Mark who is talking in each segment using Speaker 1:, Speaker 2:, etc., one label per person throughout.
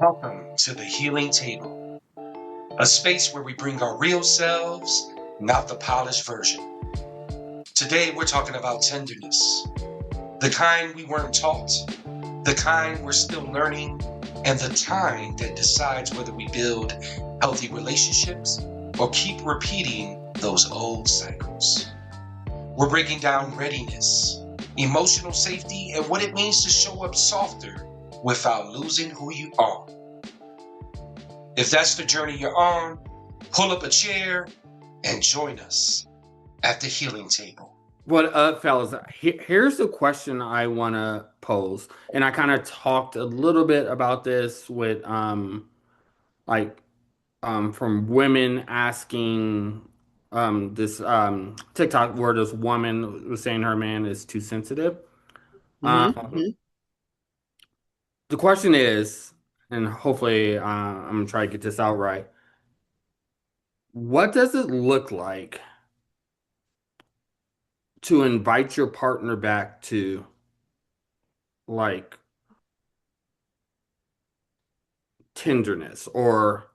Speaker 1: Welcome to the Healing Table, a space where we bring our real selves, not the polished version. Today, we're talking about tenderness, the kind we weren't taught, the kind we're still learning, and the kind that decides whether we build healthy relationships or keep repeating those old cycles. We're breaking down readiness, emotional safety, and what it means to show up softer without losing who you are. If that's the journey you're on, pull up a chair and join us at the healing table.
Speaker 2: What up, fellas? Here's the question I want to pose, and I kind of talked a little bit about this with like from women asking this TikTok where this woman was saying her man is too sensitive. Um,
Speaker 3: Mm-hmm.
Speaker 2: the question is, and hopefully I'm gonna try to get this out right. What does it look like to invite your partner back to like tenderness or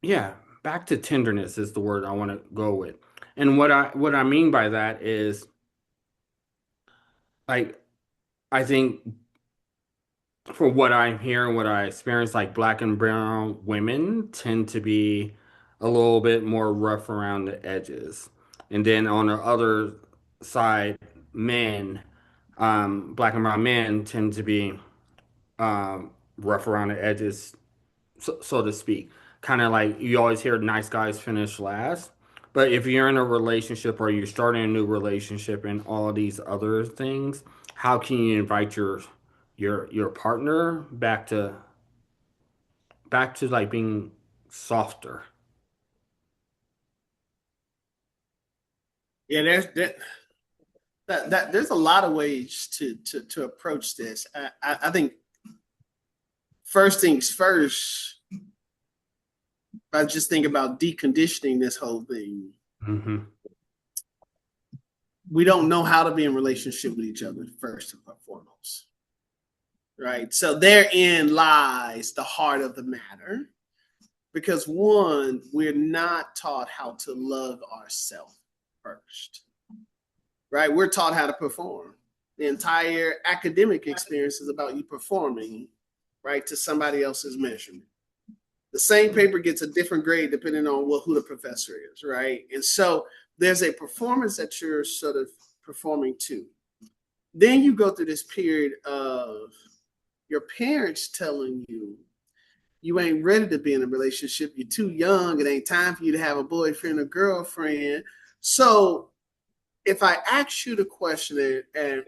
Speaker 2: yeah, back to tenderness is the word I want to go with. And what I mean by that is like I think from what I'm hearing, what I experience, like black and brown women tend to be a little bit more rough around the edges. And then on the other side, men, black and brown men tend to be rough around the edges so to speak. Kind of like you always hear nice guys finish last. But if you're in a relationship or you're starting a new relationship and all these other things, how can you invite your partner back to like being softer?
Speaker 3: Yeah, there's a lot of ways to approach this. I think first things first, I just think about deconditioning this whole thing.
Speaker 2: Hmm.
Speaker 3: We don't know how to be in relationship with each other first and foremost, right? So therein lies the heart of the matter, because one, we're not taught how to love ourselves first, right? We're taught how to perform. The entire academic experience is about you performing, right, to somebody else's measurement. The same paper gets a different grade depending on who the professor is, right? And so there's a performance that you're sort of performing to. Then you go through this period of your parents telling you you ain't ready to be in a relationship. You're too young. It ain't time for you to have a boyfriend or girlfriend. So if I ask you the question, and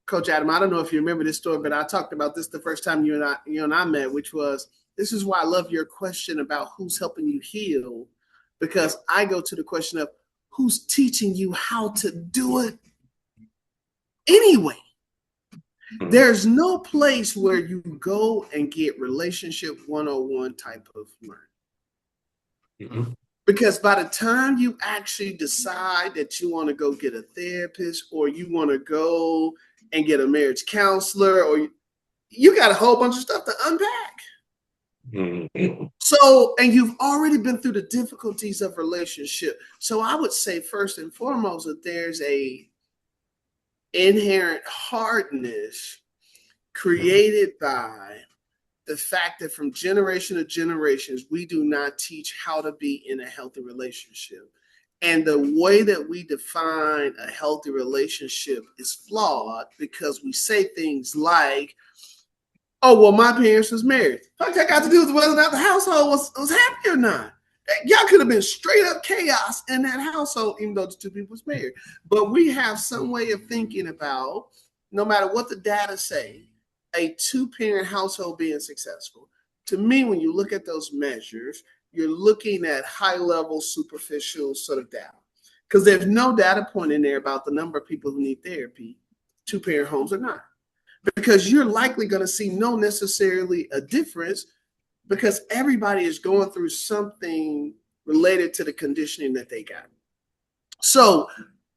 Speaker 3: Coach Adam, I don't know if you remember this story, but I talked about this the first time you and I met, which was, this is why I love your question about who's helping you heal, because I go to the question of who's teaching you how to do it anyway. There's no place where you go and get relationship 101 type of learning.
Speaker 2: Hmm.
Speaker 3: Because by the time you actually decide that you want to go get a therapist, or you want to go and get a marriage counselor, or you got a whole bunch of stuff to unpack. So, and you've already been through the difficulties of relationship. So I would say first and foremost that there's a inherent hardness created by the fact that from generation to generations, we do not teach how to be in a healthy relationship. And the way that we define a healthy relationship is flawed, because we say things like, oh, well, my parents was married. What that got to do with whether or not the household was happy or not? Y'all could have been straight up chaos in that household, even though the two people was married. But we have some way of thinking about, no matter what the data say, a two-parent household being successful. To me, when you look at those measures, you're looking at high-level, superficial sort of data. Because there's no data point in there about the number of people who need therapy, two-parent homes or not. Because you're likely going to see no necessarily a difference, because everybody is going through something related to the conditioning that they got. So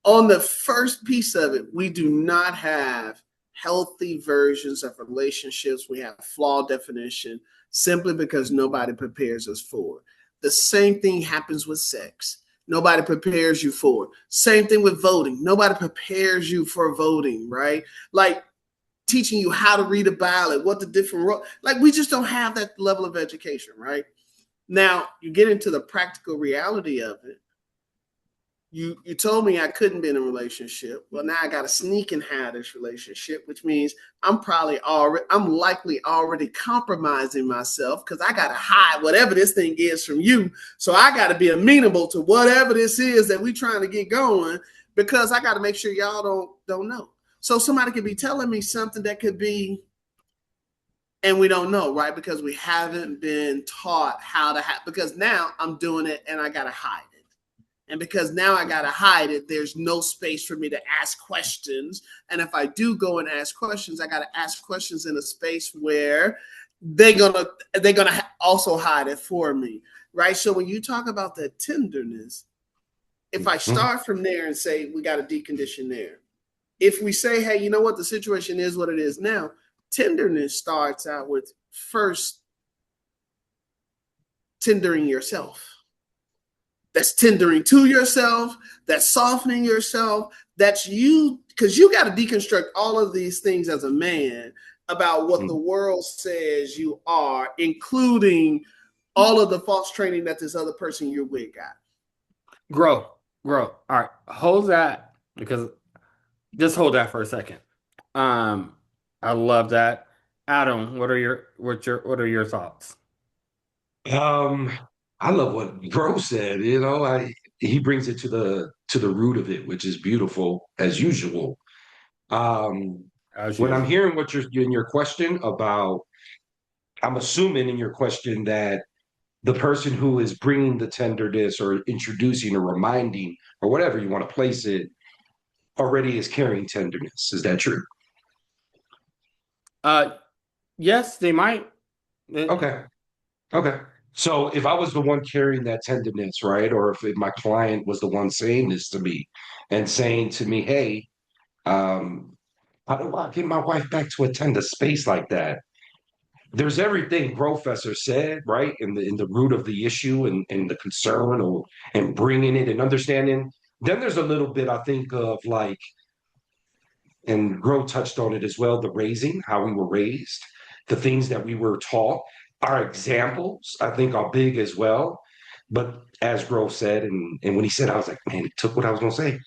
Speaker 3: on the first piece of it, we do not have healthy versions of relationships. We have flawed definition simply because nobody prepares us for it. The same thing happens with sex. Nobody prepares you for it. Same thing with voting. Nobody prepares you for voting, right? Like teaching you how to read a ballot, what the different like we just don't have that level of education, right? Now you get into the practical reality of it. You told me I couldn't be in a relationship. Well, now I got to sneak and have this relationship, which means I'm likely already compromising myself because I got to hide whatever this thing is from you. So I got to be amenable to whatever this is that we trying to get going because I got to make sure y'all don't know. So somebody could be telling me something that could be, and we don't know, right? Because we haven't been taught how to because now I'm doing it and I got to hide it. And because now I got to hide it, there's no space for me to ask questions. And if I do go and ask questions, I got to ask questions in a space where they're gonna also hide it for me, right? So when you talk about that tenderness, if I start from there and say we got to decondition there, if we say, hey, you know what, the situation is what it is now, tenderness starts out with first tendering yourself. That's tendering to yourself, that's softening yourself, that's you, because you got to deconstruct all of these things as a man about what the world says you are, including all of the false training that this other person you're with got.
Speaker 2: Grow. All right, hold that because just hold that for a second. I love that. Adam, what are your thoughts?
Speaker 1: I love what Bro said. He brings it to the root of it, which is beautiful as usual. When I'm hearing what you're in your question about, I'm assuming in your question that the person who is bringing the tenderness or introducing or reminding or whatever you want to place it already is carrying tenderness. Is that true?
Speaker 2: Yes, they might.
Speaker 1: Okay. So if I was the one carrying that tenderness, right, or if my client was the one saying this to me and saying to me, hey, how do I get my wife back to a tender space like that? There's everything Professor said, right, in the root of the issue and the concern and bringing it and understanding. Then there's a little bit, I think, of like, and Gro touched on it as well, the raising, how we were raised, the things that we were taught. Our examples, I think, are big as well. But as Gro said, and when he said, I was like, man, he took what I was going to say.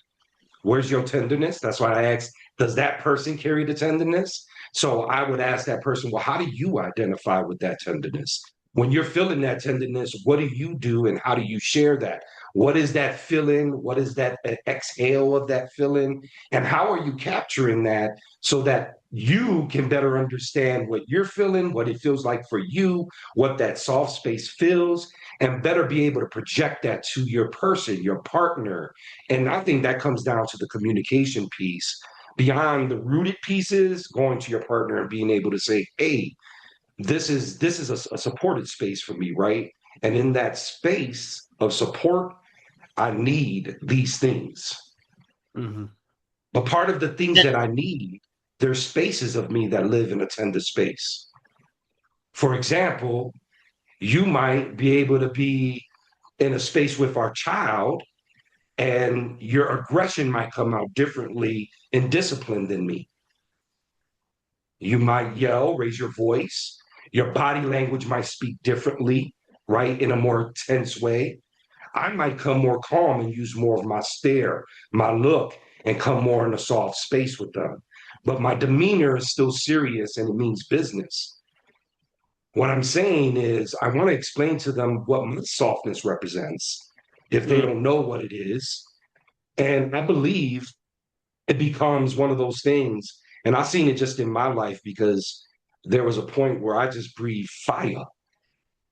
Speaker 1: Where's your tenderness? That's why I asked, does that person carry the tenderness? So I would ask that person, well, how do you identify with that tenderness? When you're feeling that tenderness, what do you do and how do you share that? What is that feeling? What is that exhale of that feeling? And how are you capturing that so that you can better understand what you're feeling, what it feels like for you, what that soft space feels, and better be able to project that to your person, your partner. And I think that comes down to the communication piece. Beyond the rooted pieces, going to your partner and being able to say, hey, this is a supported space for me, right? And in that space of support, I need these things.
Speaker 2: Mm-hmm.
Speaker 1: But part of the things that I need, there's spaces of me that live in a tender space. For example, you might be able to be in a space with our child, and your aggression might come out differently in discipline than me. You might yell, raise your voice. Your body language might speak differently, right? In a more tense way. I might come more calm and use more of my stare, my look, and come more in a soft space with them. But my demeanor is still serious and it means business. What I'm saying is, I want to explain to them what my softness represents if they don't know what it is. And I believe it becomes one of those things. And I've seen it just in my life because there was a point where I just breathed fire,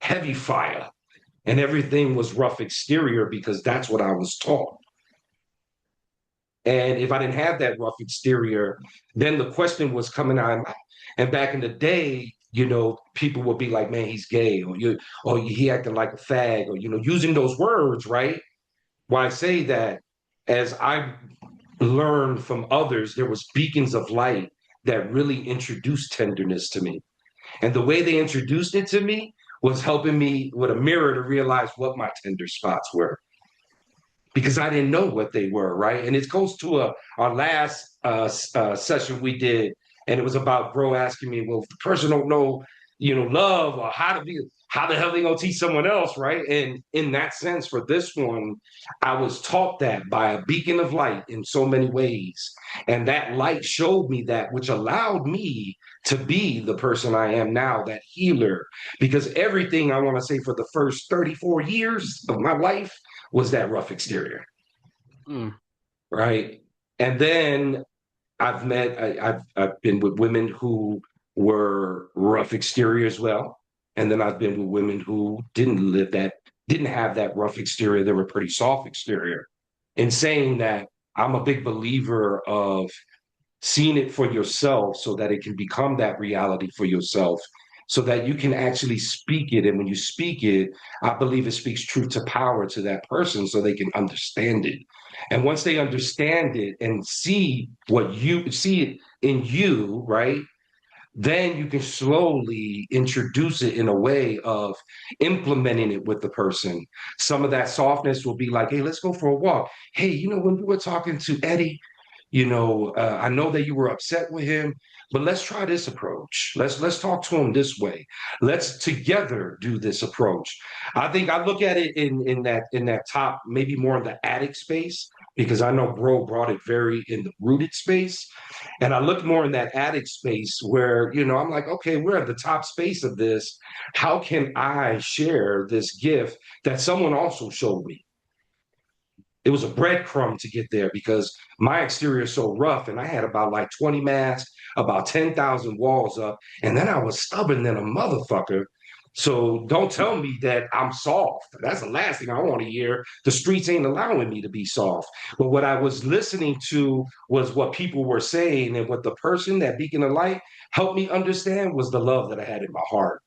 Speaker 1: heavy fire, and everything was rough exterior because that's what I was taught. And if I didn't have that rough exterior, then the question was coming out. And back in the day, people would be like, man, he's gay, or he acting like a fag, or, using those words, right? Why I say that, as I learned from others, there was beacons of light that really introduced tenderness to me. And the way they introduced it to me was helping me with a mirror to realize what my tender spots were, because I didn't know what they were, right? And it goes to our last session we did, and it was about bro asking me, well, if the person don't know, love or how the hell they gonna teach someone else, right? And in that sense, for this one, I was taught that by a beacon of light in so many ways, and that light showed me that, which allowed me to be the person I am now, that healer. Because everything I want to say for the first 34 years of my life was that rough exterior. Right. And then I've been with women who were rough exterior as well. And then I've been with women who didn't have that rough exterior. They were pretty soft exterior. In saying that, I'm a big believer of seeing it for yourself so that it can become that reality for yourself, so that you can actually speak it. And when you speak it, I believe it speaks truth to power to that person so they can understand it. And once they understand it and see it in you, right? Then you can slowly introduce it in a way of implementing it with the person. Some of that softness will be like, hey, let's go for a walk. Hey, when we were talking to Eddie, I know that you were upset with him, but let's try this approach. Let's talk to him this way. Let's together do this approach. I think I look at it in that top, maybe more in the addict space, because I know bro brought it very in the rooted space. And I look more in that addict space where, I'm like, okay, we're at the top space of this. How can I share this gift that someone also showed me? It was a breadcrumb to get there because my exterior is so rough, and I had about like 20 masks, about 10,000 walls up, and then I was stubborn than a motherfucker. So don't tell me that I'm soft. That's the last thing I want to hear. The streets ain't allowing me to be soft. But what I was listening to was what people were saying, and what the person, that beacon of light, helped me understand was the love that I had in my heart,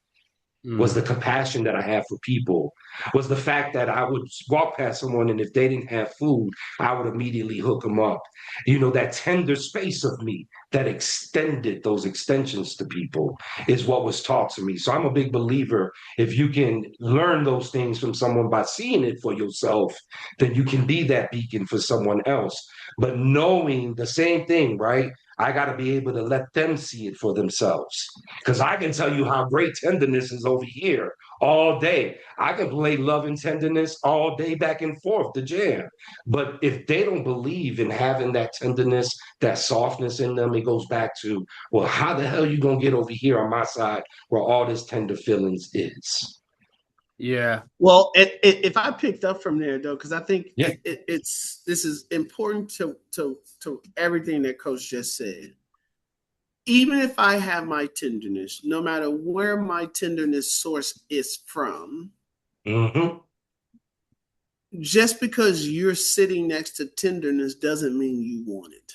Speaker 1: was the compassion that I have for people, was the fact that I would walk past someone, and if they didn't have food, I would immediately hook them up. That tender space of me that extended those extensions to people is what was taught to me. So I'm a big believer, if you can learn those things from someone by seeing it for yourself, then you can be that beacon for someone else. But knowing the same thing, right? I got to be able to let them see it for themselves. Because I can tell you how great tenderness is over here all day. I can play love and tenderness all day back and forth, the jam. But if they don't believe in having that tenderness, that softness in them, it goes back to, well, how the hell you going to get over here on my side where all this tender feelings is?
Speaker 2: Yeah.
Speaker 3: Well, if I picked up from there though, because I think
Speaker 1: Yeah.
Speaker 3: this is important to everything that Coach just said. Even if I have my tenderness, no matter where my tenderness source is from, just because you're sitting next to tenderness doesn't mean you want it.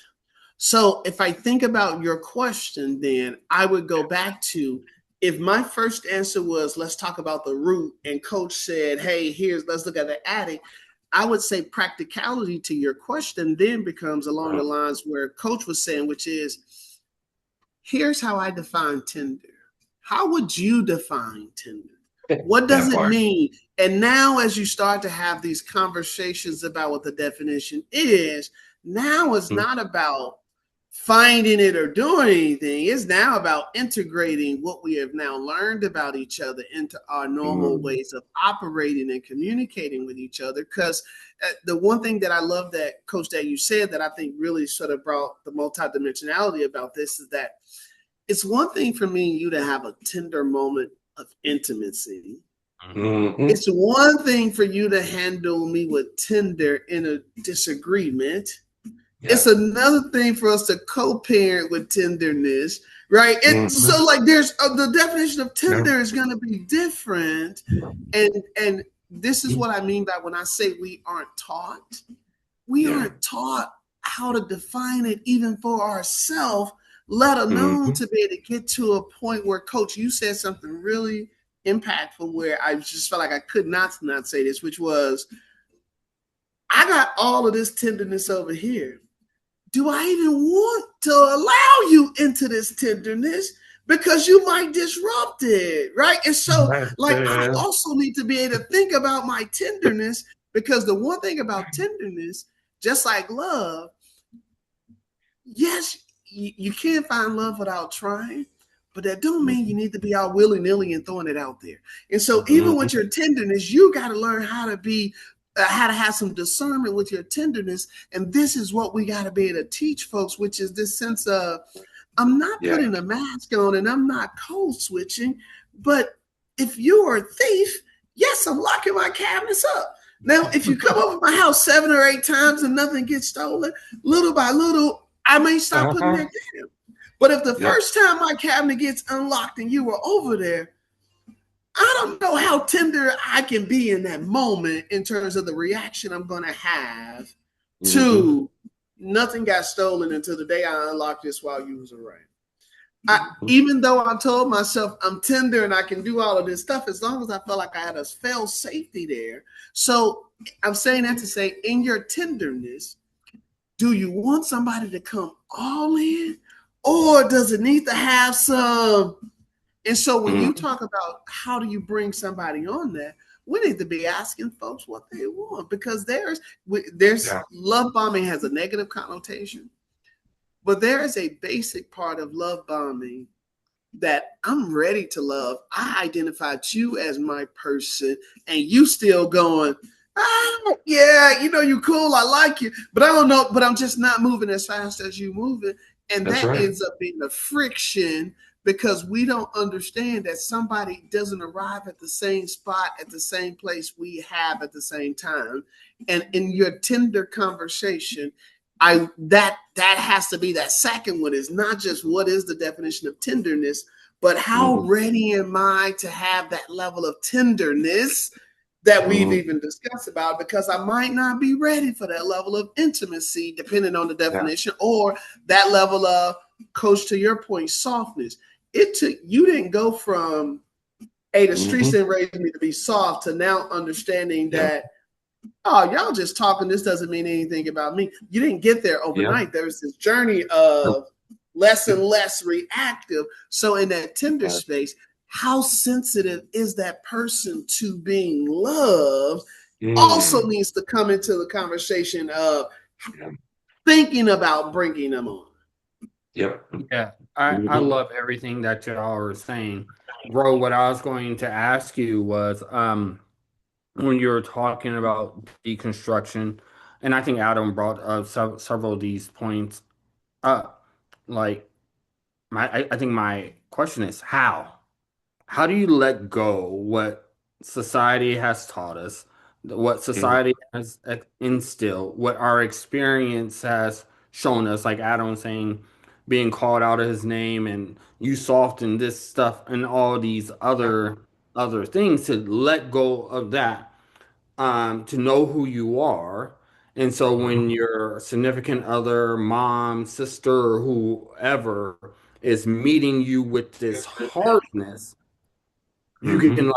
Speaker 3: So if I think about your question, then I would go back to, if my first answer was, let's talk about the root, and Coach said, hey, let's look at the addict, I would say practicality to your question then becomes along the lines where Coach was saying, which is, here's how I define tender. How would you define tender? What does it mean? And now as you start to have these conversations about what the definition is, now it's not about finding it or doing anything. It's now about integrating what we have now learned about each other into our normal ways of operating and communicating with each other. Because the one thing that I love that, Coach, that you said that I think really sort of brought the multidimensionality about this is that it's one thing for me and you to have a tender moment of intimacy. It's one thing for you to handle me with tender in a disagreement. Yeah. It's another thing for us to co-parent with tenderness, right? So like there's the definition of tender is going to be different. And this is what I mean by when I say we aren't taught. We aren't taught how to define it even for ourselves, let alone to be able to get to a point where, Coach, you said something really impactful where I just felt like I could not say this, which was, I got all of this tenderness over here. do I even want to allow you into this tenderness? Because you might disrupt it, right? And so, like, I also need to be able to think about my tenderness, because the one thing about tenderness, just like love, yes, you can't find love without trying, but that don't mean you need to be all willy-nilly and throwing it out there. And so even with your tenderness, you got to learn how to have some discernment with your tenderness. And this is what we got to be able to teach folks, which is this sense of, I'm not putting a mask on and I'm not code switching, but if you're a thief, yes, I'm locking my cabinets up. Now, if you come over my house 7 or 8 times and nothing gets stolen, little by little, I may stop putting that down. But if the first time my cabinet gets unlocked and you were over there, I don't know how tender I can be in that moment in terms of the reaction I'm going to have to nothing got stolen until the day I unlocked this while you was around. Even though I told myself I'm tender and I can do all of this stuff, as long as I felt like I had a fail safety there. So I'm saying that to say, in your tenderness, do you want somebody to come all in, or does it need to have some? And so when you talk about how do you bring somebody on that, we need to be asking folks what they want, because there's love bombing has a negative connotation, but there is a basic part of love bombing that I'm ready to love. I identified you as my person, and you still going, yeah, you cool, I like you, but I don't know, but I'm just not moving as fast as you moving. And that ends up being a friction, because we don't understand that somebody doesn't arrive at the same spot at the same place we have at the same time. And in your tender conversation, that has to be that second one, is not just what is the definition of tenderness, but how ready am I to have that level of tenderness that we've even discussed about, because I might not be ready for that level of intimacy, depending on the definition, or that level of, Coach, to your point, softness. You didn't go from, hey, the streets didn't raise me to be soft, to now understanding that, oh, y'all just talking, this doesn't mean anything about me. You didn't get there overnight. There's this journey of less and less reactive. So in that tender space, how sensitive is that person to being loved also needs to come into the conversation of thinking about bringing them on.
Speaker 2: Yeah, I love everything that y'all are saying. Ro, what I was going to ask you was, when you were talking about deconstruction, and I think Adam brought up several of these points up, like, I think my question is, how do you let go what society has taught us, what society has instilled, what our experience has shown us, like Adam was saying, being called out of his name and you soft and this stuff and all these other things, to let go of that, to know who you are. And so when your significant other, mom, sister, or whoever is meeting you with this hardness, you can,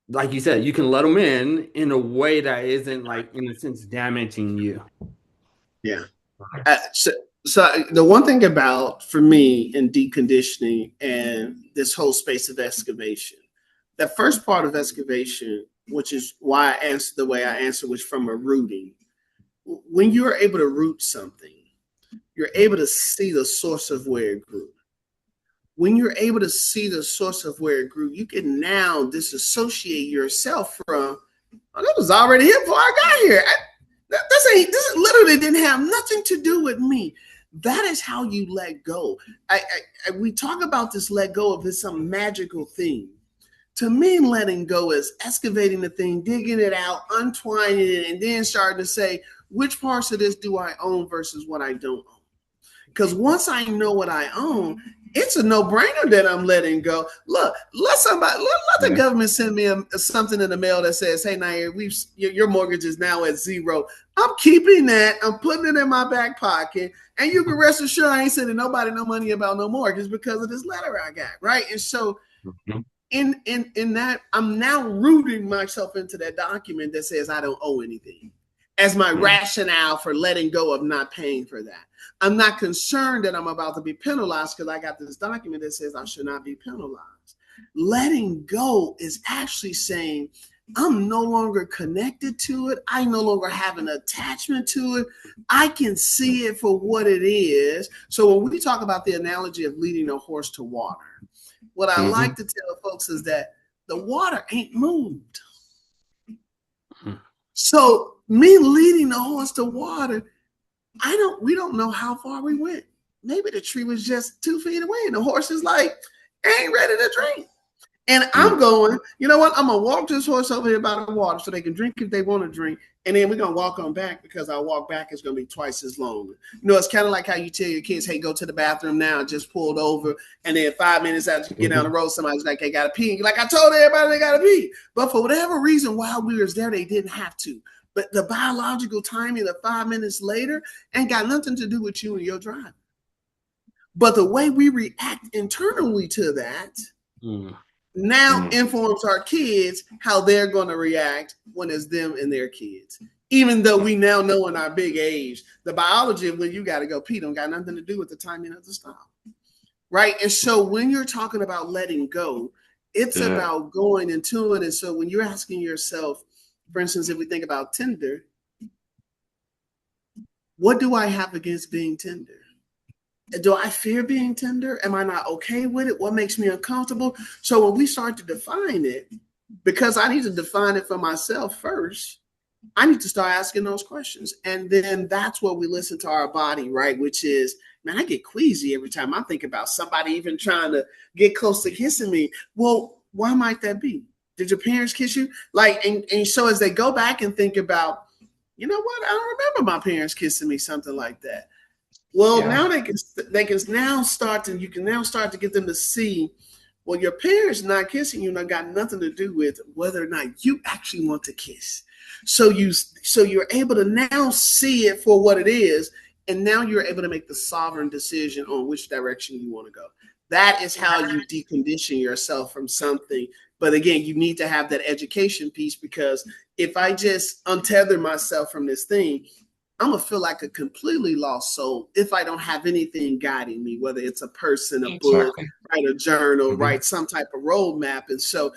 Speaker 2: like you said, you can let them in a way that isn't, like, in a sense, damaging you.
Speaker 3: Yeah. So the one thing about, for me, in deconditioning and this whole space of excavation, the first part of excavation, which is why I answered the way I answered, was from a rooting. When you're able to root something, you're able to see the source of where it grew. When you're able to see the source of where it grew, you can now disassociate yourself from, oh, that was already here before I got here. This literally didn't have nothing to do with me. That is how you let go. We talk about this let go of, it's some magical thing. To me, letting go is excavating the thing, digging it out, untwining it, and then starting to say, which parts of this do I own versus what I don't own? Because once I know what I own, it's a no-brainer that I'm letting go. Look, let the government send me something in the mail that says, hey, Nair, your mortgage is now at 0. I'm keeping that. I'm putting it in my back pocket. And you can rest assured I ain't sending nobody no money about no mortgage because of this letter I got, right? And so in that, I'm now rooting myself into that document that says I don't owe anything. as my rationale for letting go of not paying for that. I'm not concerned that I'm about to be penalized because I got this document that says I should not be penalized. Letting go is actually saying I'm no longer connected to it. I no longer have an attachment to it. I can see it for what it is. So when we talk about the analogy of leading a horse to water, what I like to tell folks is that the water ain't moved. So me leading the horse to water, we don't know how far we went. Maybe the tree was just 2 feet away and the horse is like, ain't ready to drink. And I'm going, you know what? I'm going to walk this horse over here by the water so they can drink if they want to drink. And then we're going to walk on back because our walk back is going to be twice as long. You know, it's kind of like how you tell your kids, hey, go to the bathroom now, just pulled over. And then 5 minutes after you get down the road, somebody's like, they got to pee. And you're like, I told everybody they got to pee. But for whatever reason, while we were there, they didn't have to. But the biological timing of 5 minutes later ain't got nothing to do with you and your driving. But the way we react internally to that now informs our kids how they're going to react when it's them and their kids. Even though we now know in our big age, the biology of when you got to go pee don't got nothing to do with the timing of the stop. Right? And so when you're talking about letting go, it's about going into it. And so when you're asking yourself, for instance, if we think about tender, what do I have against being tender? Do I fear being tender? Am I not okay with it? What makes me uncomfortable? So when we start to define it, because I need to define it for myself first, I need to start asking those questions. And then that's where we listen to our body, right? Which is, man, I get queasy every time I think about somebody even trying to get close to kissing me. Well, why might that be? Did your parents kiss you? Like, and so as they go back and think about, you know what? I don't remember my parents kissing me, something like that. Well, now you can now start to get them to see, well, your parents not kissing you not got nothing to do with whether or not you actually want to kiss. So you're able to now see it for what it is, and now you're able to make the sovereign decision on which direction you want to go. That is how you decondition yourself from something. But again, you need to have that education piece, because if I just untether myself from this thing, I'm going to feel like a completely lost soul if I don't have anything guiding me, whether it's a person, a book, write a journal, write some type of roadmap. And so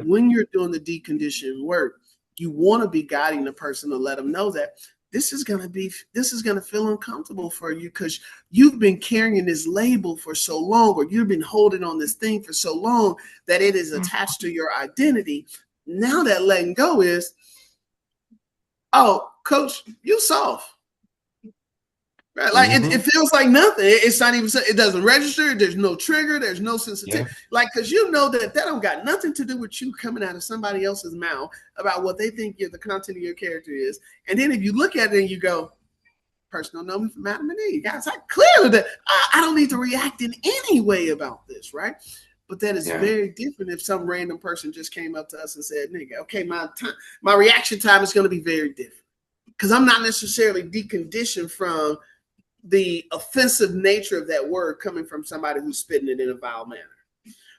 Speaker 3: when you're doing the deconditioning work, you want to be guiding the person to let them know that this is going to feel uncomfortable for you because you've been carrying this label for so long, or you've been holding on this thing for so long that it is attached to your identity. Now that letting go is, oh, coach, you soft. Right? Like it feels like nothing. It's not even, it doesn't register. There's no trigger. There's no sensitivity. Like, because you know that don't got nothing to do with you coming out of somebody else's mouth about what they think the content of your character is. And then if you look at it and you go, person don't know me from Adam and Eve. Guys, clearly that I don't need to react in any way about this, right? But that is very different if some random person just came up to us and said, nigga, okay, my reaction time is going to be very different. Because I'm not necessarily deconditioned from the offensive nature of that word coming from somebody who's spitting it in a vile manner.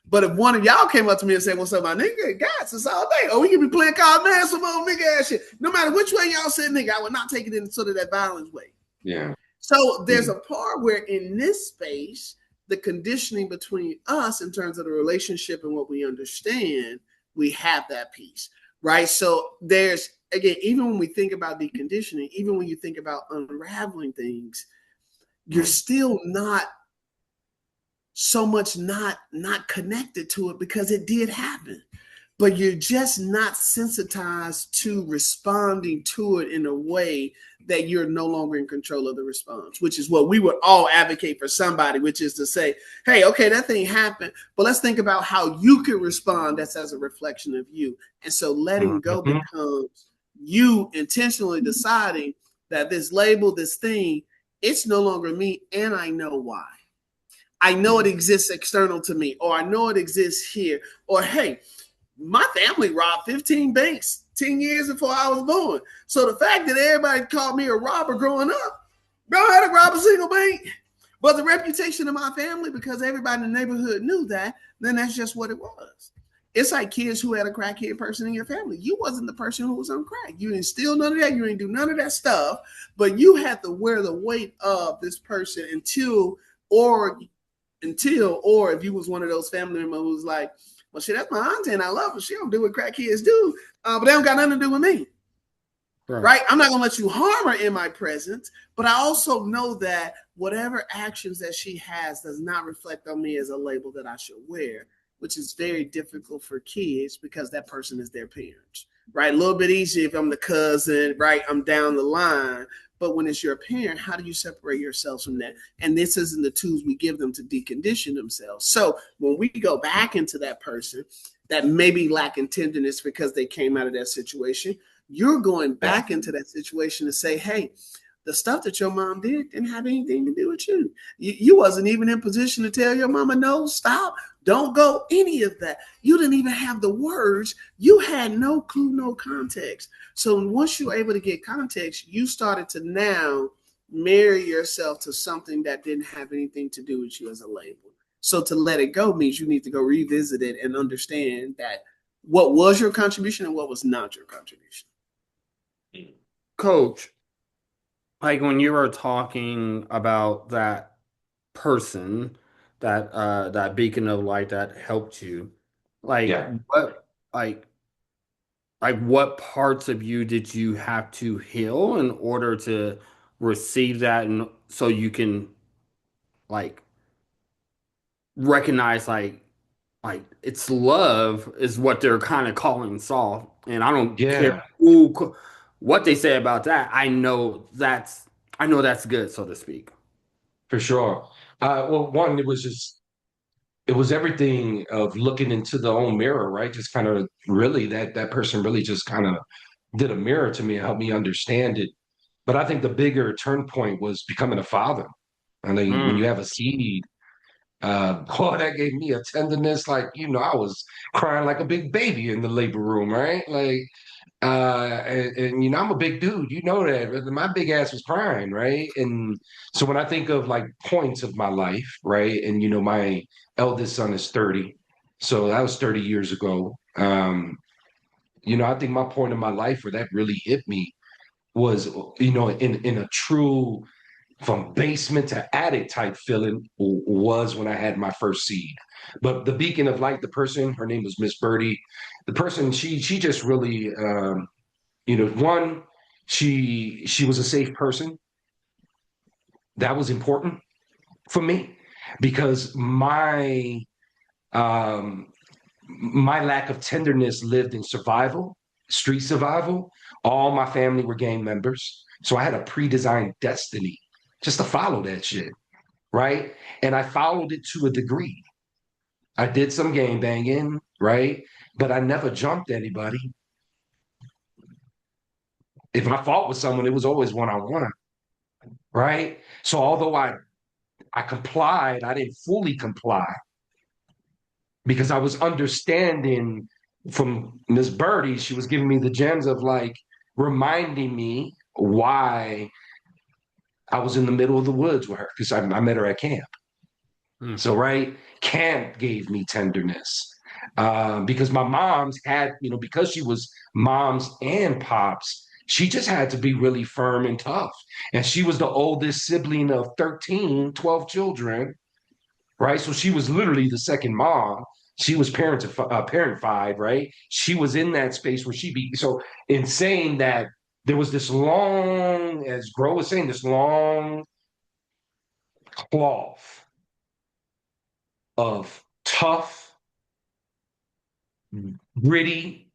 Speaker 3: But if one of y'all came up to me and said, what's up, my nigga? Guys, it's all day. Oh, we can be playing card man, some old nigga ass shit. No matter which way y'all said nigga, I would not take it in sort of that violent way. Yeah. So there's a part where in this space, the conditioning between us in terms of the relationship and what we understand, we have that piece, right? So there's, again, even when we think about deconditioning, even when you think about unraveling things, you're still not so much not connected to it because it did happen, but you're just not sensitized to responding to it in a way that you're no longer in control of the response, which is what we would all advocate for somebody, which is to say, hey, okay, that thing happened, but let's think about how you can respond that's as a reflection of you. And so letting go becomes you intentionally deciding that this label, this thing, it's no longer me, and I know why. I know it exists external to me, or I know it exists here, or hey, my family robbed 15 banks 10 years before I was born. So the fact that everybody called me a robber growing up, bro, I had to rob a single bank. But the reputation of my family, because everybody in the neighborhood knew that, then that's just what it was. It's like kids who had a crackhead person in your family. You wasn't the person who was on crack. You didn't steal none of that. You didn't do none of that stuff. But you had to wear the weight of this person or if you was one of those family members who was like, well, shit, that's my auntie and I love her. She don't do what crackheads do, but they don't got nothing to do with me. Right? I'm not going to let you harm her in my presence, but I also know that whatever actions that she has does not reflect on me as a label that I should wear, which is very difficult for kids because that person is their parents, right? A little bit easier if I'm the cousin, right? I'm down the line. But when it's your parent, how do you separate yourselves from that? And this isn't the tools we give them to decondition themselves. So when we go back into that person that may be lacking tenderness because they came out of that situation, you're going back into that situation to say, hey, the stuff that your mom didn't have anything to do with you. You wasn't even in position to tell your mama, no, stop, don't go, any of that. You didn't even have the words. You had no clue, no context. So once you were able to get context, you started to now marry yourself to something that didn't have anything to do with you as a label. So to let it go means you need to go revisit it and understand that what was your contribution and what was not your contribution.
Speaker 2: Coach, like when you were talking about that person, that beacon of light that helped you, like what what parts of you did you have to heal in order to receive that, and so you can like recognize like it's love is what they're kind of calling soft, and I don't care what they say about that. I know that's good, so to speak.
Speaker 1: For sure. Well, one, it was everything of looking into the own mirror, right? Just kind of really that person really just kind of did a mirror to me and helped me understand it. But I think the bigger turn point was becoming a father. I mean, when you have a seed, boy, that gave me a tenderness. Like, I was crying like a big baby in the labor room, right? Like, and I'm a big dude, that my big ass was crying, right? And so when I think of like points of my life, right? And my eldest son is 30, so that was 30 years ago. I think my point in my life where that really hit me was, in a true from basement to attic type feeling was when I had my first seed. But the beacon of light, the person, her name was Miss Birdie. The person, she just really, one, she was a safe person. That was important for me because um, my lack of tenderness lived in survival, street survival. All my family were gang members, so I had a pre-designed destiny just to follow that shit, right? And I followed it to a degree. I did some gang banging, right? But I never jumped anybody. If I fought with someone, it was always one-on-one, right? So although I complied, I didn't fully comply because I was understanding from Miss Birdie, she was giving me the gems of like reminding me why I was in the middle of the woods with her because I met her at camp. So, right, camp gave me tenderness because my mom's had, because she was moms and pops, she just had to be really firm and tough. And she was the oldest sibling of 13, 12 children, right? So she was literally the second mom. She was parent five, right? She was in that space where so in saying that there was this long, as Gro was saying, this long cloth of tough, gritty,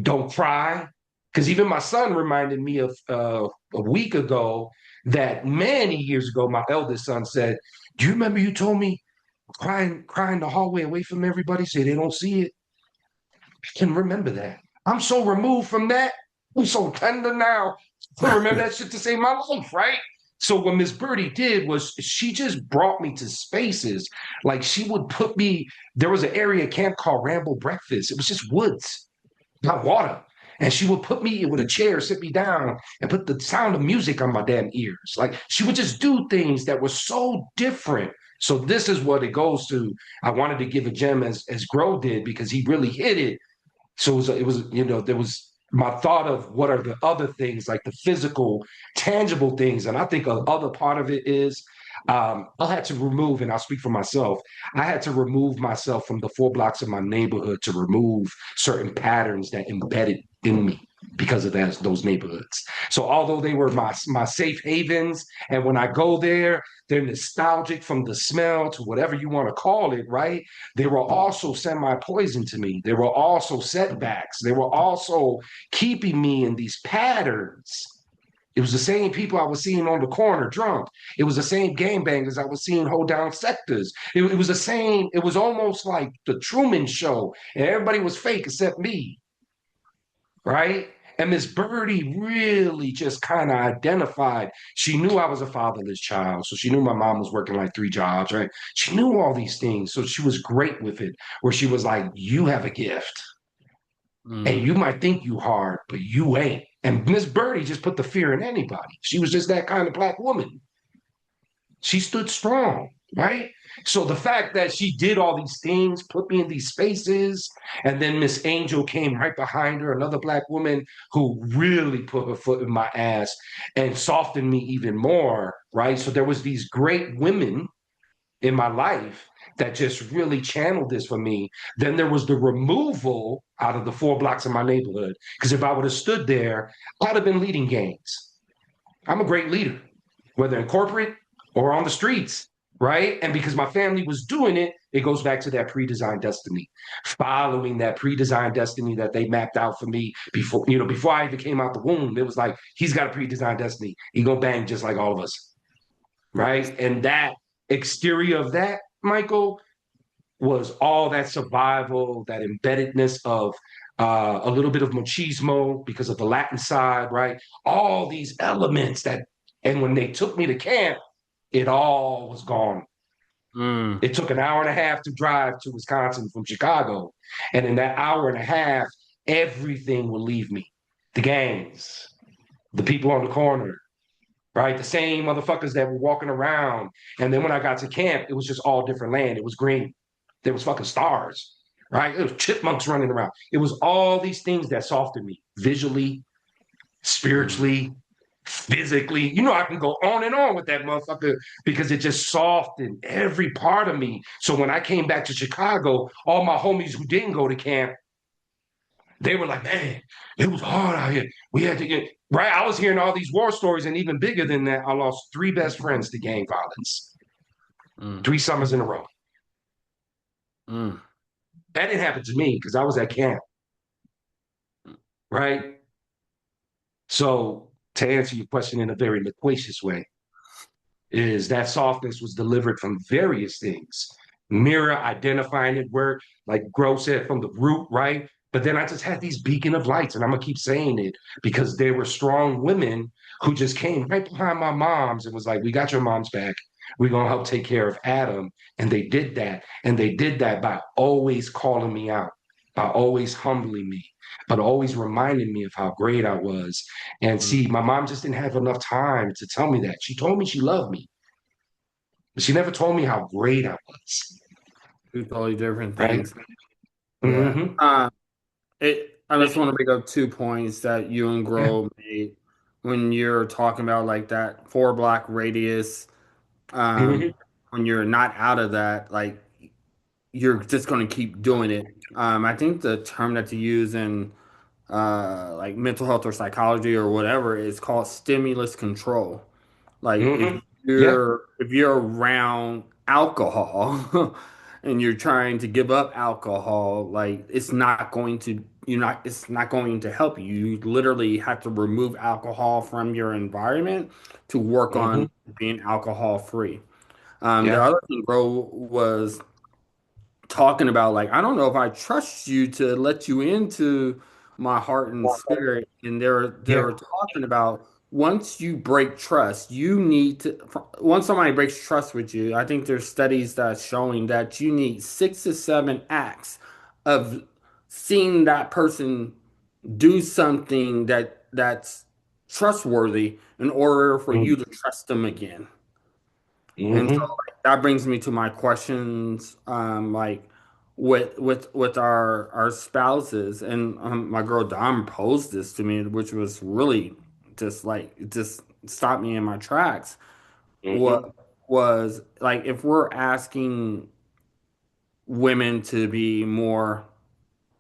Speaker 1: don't cry. Because even my son reminded me of a week ago that many years ago, my eldest son said, "Do you remember you told me crying the hallway away from everybody, say they don't see it?" I can remember that. I'm so removed from that. I'm so tender now. I remember that shit to save my life, right? So what Miss Birdie did was she just brought me to spaces. Like she would put me, there was an area camp called Ramble Breakfast. It was just woods, not water. And she would put me with a chair, sit me down, and put the sound of music on my damn ears. Like she would just do things that were so different
Speaker 4: So this is what it goes to. I wanted to give a gem as Grow did because he really hit it. So there was my thought of what are the other things like the physical, tangible things. And I think a other part of it is I had to remove, and I'll speak for myself, I had to remove myself from the 4 blocks of my neighborhood to remove certain patterns that embedded in me because of those neighborhoods. So although they were my safe havens, and when I go there, they're nostalgic from the smell to whatever you want to call it, right? They were also semi-poison to me. They were also setbacks. They were also keeping me in these patterns. It was the same people I was seeing on the corner drunk. It was the same gangbangers I was seeing hold down sectors. It was the same. It was almost like the Truman Show, and everybody was fake except me, right? And Miss Birdie really just kind of identified. She knew I was a fatherless child. So she knew my mom was working like 3 jobs, right? She knew all these things. So she was great with it, where she was like, you have a gift. And you might think you hard, but you ain't. And Miss Birdie just put the fear in anybody. She was just that kind of black woman. She stood strong, right? So the fact that she did all these things, put me in these spaces, and then Miss Angel came right behind her, another black woman who really put her foot in my ass and softened me even more, right? So there was these great women in my life that just really channeled this for me. Then there was the removal out of the 4 blocks of my neighborhood. Because if I would have stood there, I'd have been leading gangs. I'm a great leader, whether in corporate or on the streets, right? And because my family was doing it, it goes back to that pre-designed destiny, following that pre-designed destiny that they mapped out for me before I even came out the womb. It was like, he's got a pre-designed destiny. He gonna bang just like all of us, right? And that exterior of that, Michael, was all that survival, that embeddedness of a little bit of machismo because of the Latin side, right? All these elements and when they took me to camp, it all was gone. It took an hour and a half to drive to Wisconsin from Chicago. And in that hour and a half, everything will leave me. The gangs, the people on the corner, right? The same motherfuckers that were walking around. And then when I got to camp, it was just all different land. It was green. There was fucking stars, right? It was chipmunks running around. It was all these things that softened me visually, spiritually, physically. I can go on and on with that motherfucker because it just softened every part of me. So when I came back to Chicago, all my homies who didn't go to camp, they were like, man, it was hard out here. We had to get right. I was hearing all these war stories, and even bigger than that, I lost 3 best friends to gang violence. 3 summers in a row. That didn't happen to me because I was at camp. Right? So to answer your question in a very loquacious way, is that softness was delivered from various things. Mirror identifying it where, like Grow said, from the root, right? But then I just had these beacon of lights, and I'm gonna keep saying it because there were strong women who just came right behind my moms and was like, "We got your mom's back. We're gonna help take care of Adam." And they did that, and they did that by always calling me out, by always humbling me, but always reminding me of how great I was. And see, my mom just didn't have enough time to tell me that. She told me she loved me, but she never told me how great I was.
Speaker 2: 2 totally different
Speaker 4: Right?
Speaker 2: things. Yeah.
Speaker 4: Mm-hmm.
Speaker 2: I just want to bring up 2 points that you and
Speaker 4: Yeah.
Speaker 2: Grove made when you're talking about like that 4 block radius.
Speaker 4: Mm-hmm.
Speaker 2: When you're not out of that, like you're just going to keep doing it. I think the term that you use in like mental health or psychology or whatever is called stimulus control. Like
Speaker 4: Mm-hmm. Yeah.
Speaker 2: if you're around alcohol and you're trying to give up alcohol, like it's not going to help you. You literally have to remove alcohol from your environment to work
Speaker 4: Mm-hmm.
Speaker 2: on being alcohol free. The
Speaker 4: Yeah.
Speaker 2: other thing, bro, was talking about like I don't know if I trust you to let you into my heart and spirit. And they're
Speaker 4: Yeah.
Speaker 2: talking about once you break trust, you need to once somebody breaks trust with you, I think there's studies that's showing that you need 6 to 7 acts of seeing that person do something that's trustworthy in order for
Speaker 4: Mm-hmm.
Speaker 2: you to trust them again. And so
Speaker 4: Mm-hmm.
Speaker 2: that brings me to my questions, like with our spouses, and my girl Dom posed this to me, which was really just stopped me in my tracks.
Speaker 4: Mm-hmm.
Speaker 2: What was like if we're asking women to be more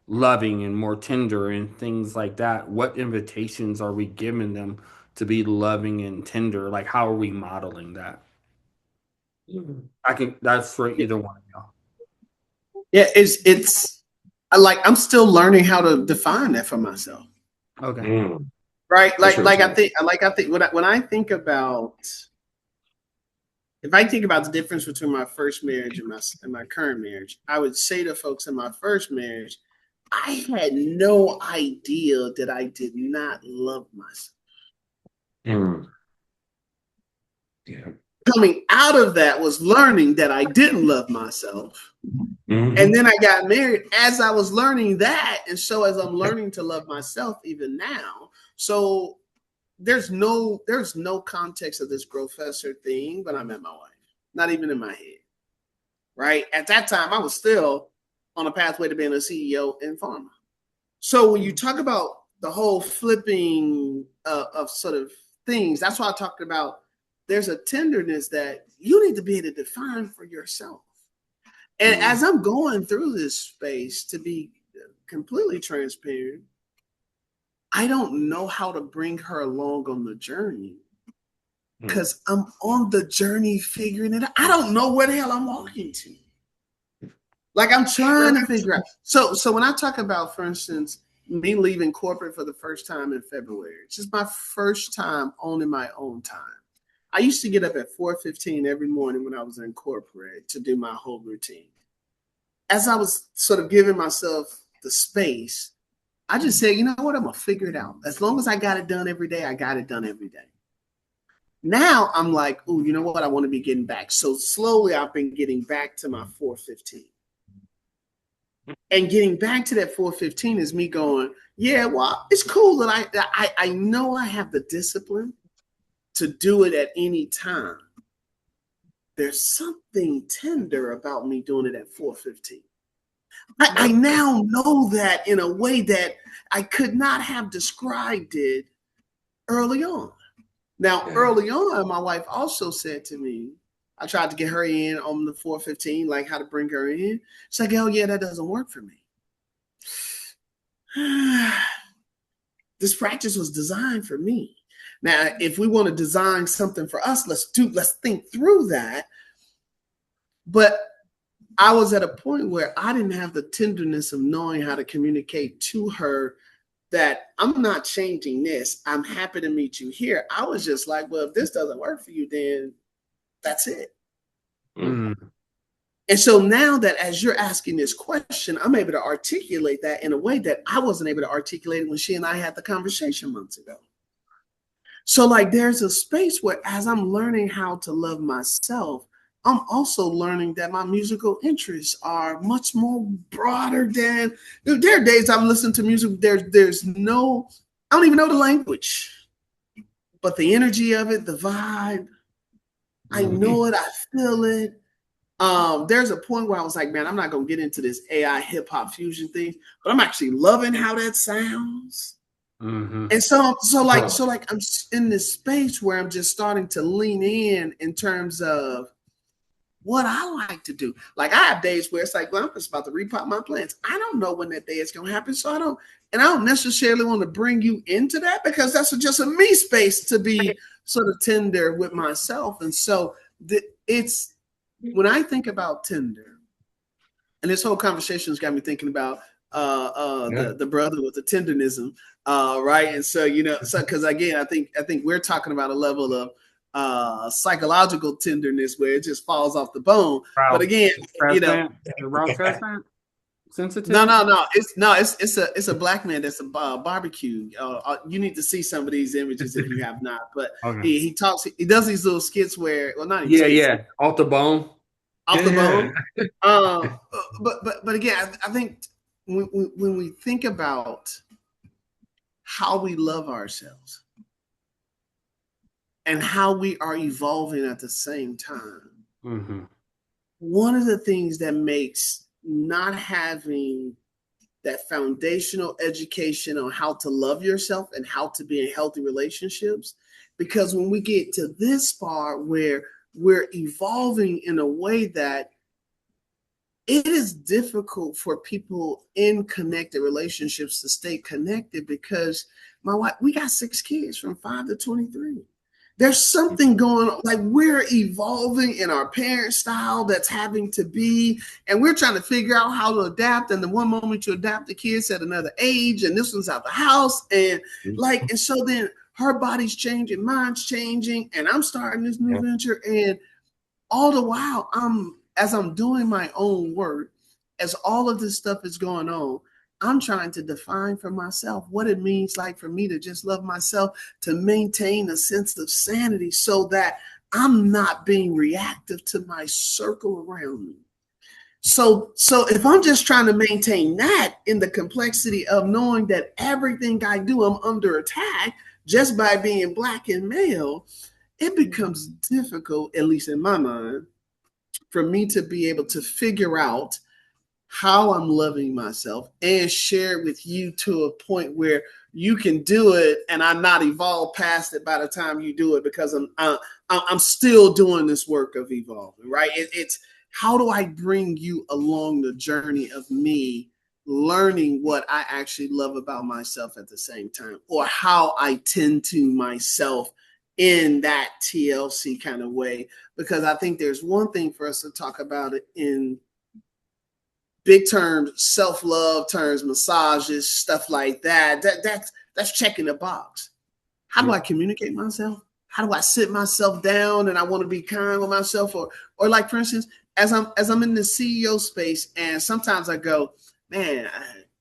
Speaker 2: loving and more tender and things like that, what invitations are we giving them to be loving and tender? Like, how are we modeling that? I can, that's for either one of y'all.
Speaker 3: Yeah, it's I'm still learning how to define that for myself.
Speaker 2: Okay.
Speaker 4: Mm.
Speaker 3: Right?
Speaker 4: That's real
Speaker 3: I
Speaker 4: talk.
Speaker 3: think when I think about if I think about the difference between my first marriage and my current marriage, I would say to folks in my first marriage, I had no idea that I did not love myself.
Speaker 4: Mm. Yeah.
Speaker 3: Coming out of that was learning that I didn't love myself. And
Speaker 4: Mm-hmm.
Speaker 3: then I got married as I was learning that. And so as I'm learning to love myself even now, so there's no context of this professor thing, but I met my wife, not even in my head. Right. At that time, I was still on a pathway to being a CEO in pharma. So when you talk about the whole flipping of sort of things, that's why I talked about there's a tenderness that you need to be able to define for yourself. And
Speaker 4: Mm.
Speaker 3: as I'm going through this space, to be completely transparent, I don't know how to bring her along on the journey because I'm on the journey figuring it out. I don't know where the hell I'm walking to. Like I'm trying to figure out. So when I talk about, for instance, me leaving corporate for the first time in February, it's just my first time owning my own time. I used to get up at 4:15 every morning when I was in corporate to do my whole routine. As I was sort of giving myself the space, I just said, you know what, I'm gonna figure it out. As long as I got it done every day, I got it done every day. Now I'm like, oh, you know what, I want to be getting back. So slowly I've been getting back to my 4:15. And getting back to that 4:15 is me going, yeah, well, it's cool that I know I have the discipline to do it at any time. There's something tender about me doing it at 4:15. I now know that in a way that I could not have described it early on. Now, early on, my wife also said to me, I tried to get her in on the 4:15, like how to bring her in. She's like, oh, yeah, that doesn't work for me. This practice was designed for me. Now, if we want to design something for us, let's think through that. But I was at a point where I didn't have the tenderness of knowing how to communicate to her that I'm not changing this. I'm happy to meet you here. I was just like, well, if this doesn't work for you, then that's it.
Speaker 2: Mm.
Speaker 3: And so now that as you're asking this question, I'm able to articulate that in a way that I wasn't able to articulate it when she and I had the conversation months ago. So like there's a space where as I'm learning how to love myself, I'm also learning that my musical interests are much more broader than there are days I'm listening to music. There's no, I don't even know the language, but the energy of it, the vibe, I know it, I feel it. There's a point where I was like, man, I'm not gonna get into this AI hip hop fusion thing, but I'm actually loving how that sounds.
Speaker 2: Mm-hmm.
Speaker 3: And so I'm in this space where I'm just starting to lean in terms of what I like to do. Like I have days where it's like, well, I'm just about to repot my plants. I don't know when that day is gonna happen, so I don't necessarily want to bring you into that because that's just a me space to be sort of tender with myself. And so it's when I think about tender, and this whole conversation has got me thinking about the brother with the tendernism, right? And so so because again, I think we're talking about a level of psychological tenderness where it just falls off the bone. But again,
Speaker 2: Ralph Tresvant? Sensitive?
Speaker 3: no, it's a black man that's a barbecue. You need to see some of these images if you have not. But
Speaker 2: Okay.
Speaker 3: he does these little skits where, well, not even
Speaker 2: Yeah, off the bone.
Speaker 3: off the bone. But again, I think when we think about how we love ourselves and how we are evolving at the same time,
Speaker 2: Mm-hmm.
Speaker 3: one of the things that makes not having that foundational education on how to love yourself and how to be in healthy relationships, because when we get to this part where we're evolving in a way that it is difficult for people in connected relationships to stay connected, because my wife, we got 6 kids from 5 to 23. There's something going on, like we're evolving in our parent style that's having to be, and we're trying to figure out how to adapt. And the one moment you adapt the kids at another age, and this one's out the house, and and so then her body's changing, mine's changing, and I'm starting this new venture. And all the while, as I'm doing my own work, as all of this stuff is going on, I'm trying to define for myself what it means like for me to just love myself, to maintain a sense of sanity so that I'm not being reactive to my circle around me. So if I'm just trying to maintain that in the complexity of knowing that everything I do, I'm under attack just by being Black and male, it becomes difficult, at least in my mind, for me to be able to figure out how I'm loving myself and share it with you to a point where you can do it and I'm not evolved past it by the time you do it, because I'm still doing this work of evolving, right? It's how do I bring you along the journey of me learning what I actually love about myself at the same time, or how I tend to myself in that TLC kind of way. Because I think there's one thing for us to talk about it in big terms, self-love terms, massages, stuff like that. That's checking the box. How do I communicate myself? How do I sit myself down and I want to be kind with myself? Or like, for instance, as I'm in the CEO space, and sometimes I go, man,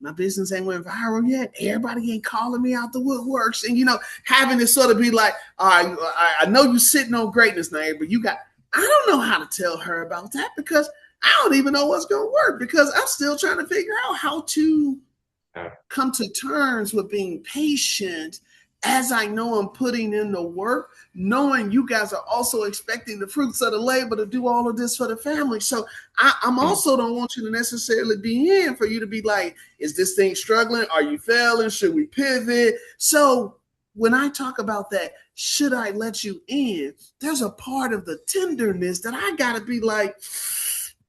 Speaker 3: my business ain't went viral yet. Everybody ain't calling me out the woodworks. And, having to sort of be like, all right, I know you're sitting on greatness now, but I don't know how to tell her about that, because I don't even know what's going to work, because I'm still trying to figure out how to come to terms with being patient as I know I'm putting in the work, knowing you guys are also expecting the fruits of the labor to do all of this for the family. So I'm also don't want you to necessarily be in for you to be like, is this thing struggling? Are you failing? Should we pivot? So when I talk about that, should I let you in? There's a part of the tenderness that I got to be like,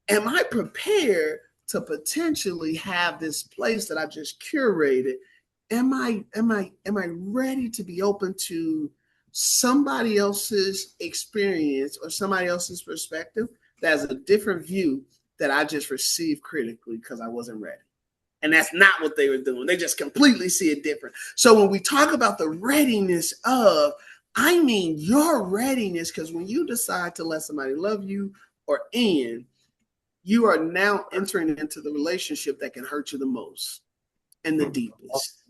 Speaker 3: am I prepared to potentially have this place that I just curated? Am I ready to be open to somebody else's experience or somebody else's perspective that has a different view that I just received critically because I wasn't ready? And that's not what they were doing. They just completely see it different. So when we talk about the readiness of, I mean your readiness, because when you decide to let somebody love you or end, you are now entering into the relationship that can hurt you the most and the deepest.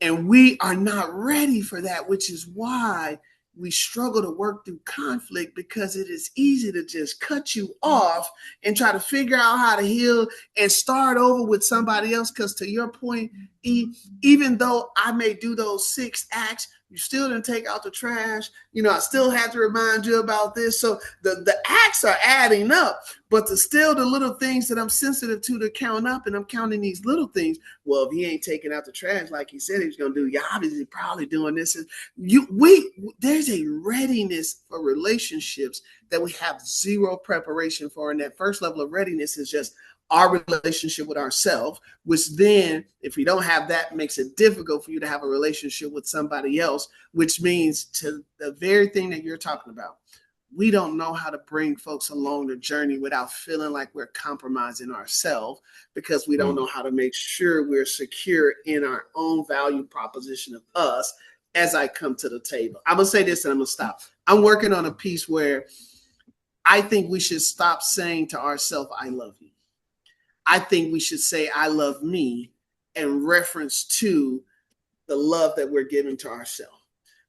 Speaker 3: And we are not ready for that, which is why we struggle to work through conflict, because it is easy to just cut you off and try to figure out how to heal and start over with somebody else. Because to your point, even though I may do those 6 acts, you still didn't take out the trash. I still have to remind you about this. So the acts are adding up, but the little things that I'm sensitive to count up, and I'm counting these little things. Well, if he ain't taking out the trash like he said he was going to do, you're obviously probably doing this. And there's a readiness for relationships that we have zero preparation for. And that first level of readiness is just our relationship with ourselves, which then, if you don't have that, makes it difficult for you to have a relationship with somebody else, which means to the very thing that you're talking about. We don't know how to bring folks along the journey without feeling like we're compromising ourselves, because we don't know how to make sure we're secure in our own value proposition of us as I come to the table. I'm going to say this and I'm going to stop. I'm working on a piece where I think we should stop saying to ourselves, I love you. I think we should say, I love me, in reference to the love that we're giving to ourselves.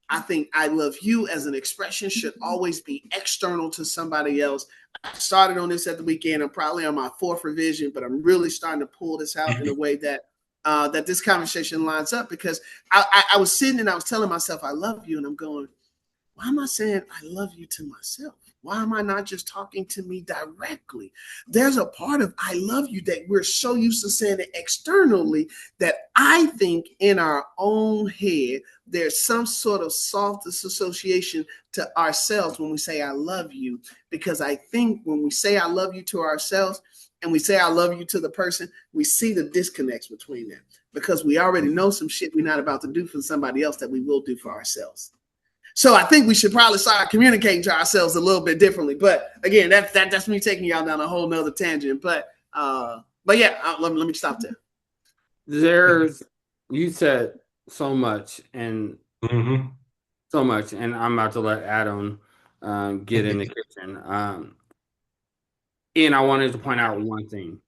Speaker 3: I think I love you as an expression should always be external to somebody else. I started on this at the weekend. I'm probably on my 4th revision, but I'm really starting to pull this out in a way that that this conversation lines up, because I was sitting and I was telling myself, I love you. And I'm going, why am I saying I love you to myself? Why am I not just talking to me directly? There's a part of I love you that we're so used to saying it externally that I think in our own head, there's some sort of soft disassociation to ourselves when we say I love you. Because I think when we say I love you to ourselves and we say I love you to the person, we see the disconnects between them because we already know some shit we're not about to do for somebody else that we will do for ourselves. So I think we should probably start communicating to ourselves a little bit differently. But again, that's me taking y'all down a whole nother tangent. But yeah, let me stop there.
Speaker 2: You said so much and so much, and I'm about to let Adam get in the kitchen. And I wanted to point out one thing.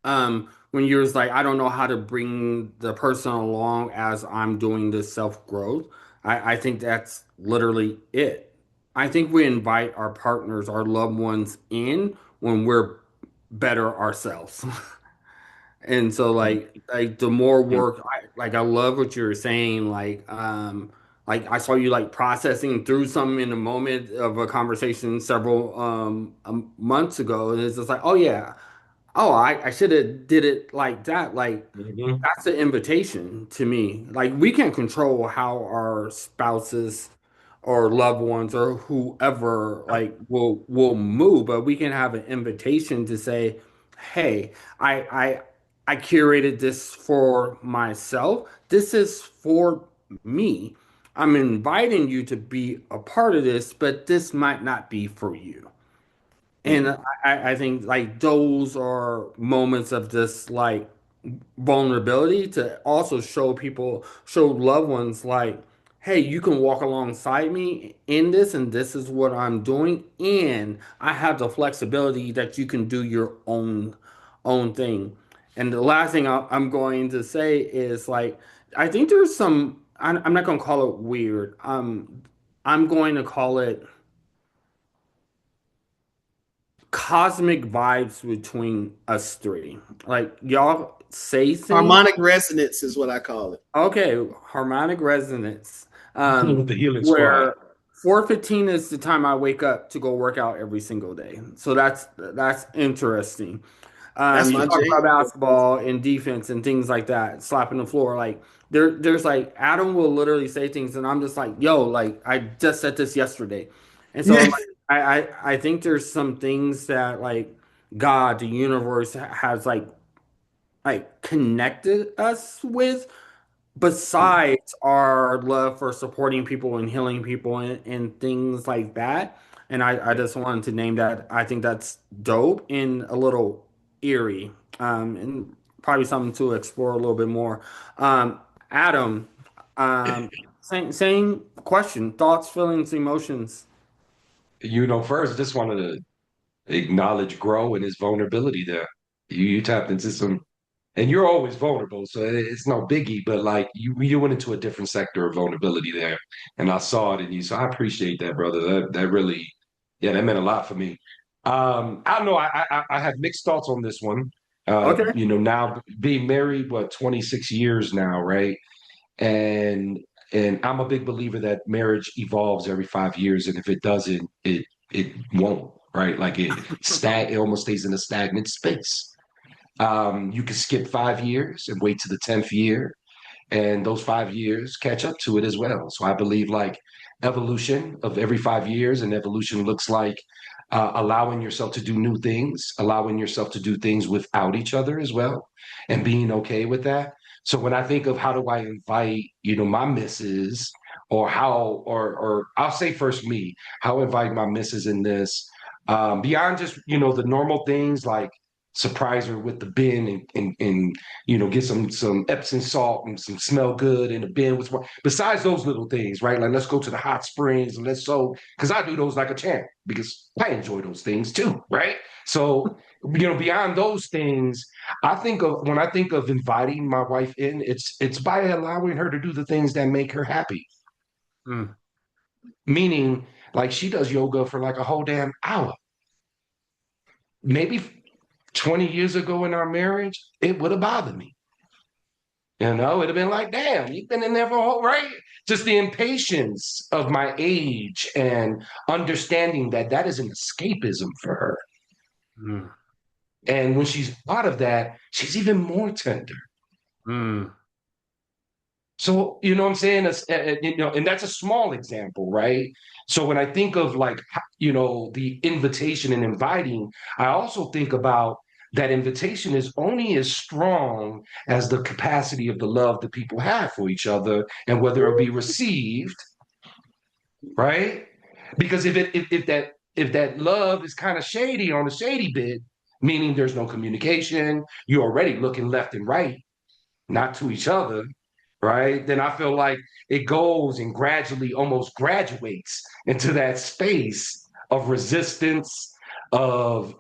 Speaker 2: When you was like, I don't know how to bring the person along as I'm doing this self growth. I think that's literally it. I think we invite our partners, our loved ones in when we're better ourselves. And so like the more work I love what you're saying like I saw you like processing through something in a moment of a conversation several months ago and it's just like oh yeah oh I should have did it like that like that's an invitation to me. Like we can't control how our spouses or loved ones or whoever like will move, but we can have an invitation to say, "Hey, I curated this for myself. This is for me. I'm inviting you to be a part of this, but this might not be for you." And I think like those are moments of this like vulnerability to also show people, show loved ones like, hey, you can walk alongside me in this, and this is what I'm doing, and I have the flexibility that you can do your own thing. And the last thing I'm going to say is like, I think there's some. I'm not going to call it weird. I'm going to call it cosmic vibes between us three. Like y'all say things.
Speaker 3: Harmonic resonance is what I call it.
Speaker 2: Okay, harmonic resonance.
Speaker 4: The healing squad.
Speaker 2: Where 4:15 is the time I wake up to go work out every single day. So that's interesting.
Speaker 3: That's
Speaker 2: You
Speaker 3: my
Speaker 2: talk about
Speaker 3: jam.
Speaker 2: basketball and defense and things like that, slapping the floor. Like there's like Adam will literally say things, and I'm just like, yo, like I just said this yesterday, and so
Speaker 3: Yeah.
Speaker 2: like, I think there's some things that like God, the universe has like connected us with besides our love for supporting people and healing people and things like that. And I just wanted to name that. I think that's dope and a little eerie, and probably something to explore a little bit more. Adam, same question, thoughts, feelings, emotions.
Speaker 4: First, just wanted to acknowledge Grow and his vulnerability there. You tapped into some, and you're always vulnerable, so it's no biggie. But like you went into a different sector of vulnerability there, and I saw it in you. So I appreciate that, brother. That really, yeah, that meant a lot for me. I don't know. I have mixed thoughts on this one.
Speaker 2: Okay.
Speaker 4: Now being married, 26 years now, right? And I'm a big believer that marriage evolves every 5 years, and if it doesn't, it won't, right? Like it almost stays in a stagnant space. You can skip 5 years and wait to the 10th year, and those 5 years catch up to it as well. So I believe like evolution of every 5 years, and evolution looks like allowing yourself to do new things, allowing yourself to do things without each other as well, and being okay with that. So when I think of how do I invite, my missus, or how, or I'll say first me, how I invite my missus in this, beyond just the normal things like surprise her with the bin and get some Epsom salt and some smell good in the bin. Besides those little things, right? Like let's go to the hot springs and because I do those like a champ because I enjoy those things too, right? So, beyond those things, when I think of inviting my wife in, it's by allowing her to do the things that make her happy.
Speaker 2: Mm.
Speaker 4: Meaning, like she does yoga for like a whole damn hour. Maybe 20 years ago in our marriage, it would have bothered me. It'd have been like, damn, you've been in there for a whole, right? just the impatience of my age and understanding that that is an escapism for her.
Speaker 2: Mm.
Speaker 4: And when she's out of that, she's even more tender.
Speaker 2: Mm.
Speaker 4: So, you know what I'm saying? You know, and that's a small example, right? So when I think of like, you know, the invitation and inviting, I also think about that invitation is only as strong as the capacity of the love that people have for each other and whether it'll be received, right? Because if that love is kind of shady on the shady bit, meaning there's no communication, you're already looking left and right, not to each other, right? Then I feel like it goes and gradually almost graduates into that space of resistance, of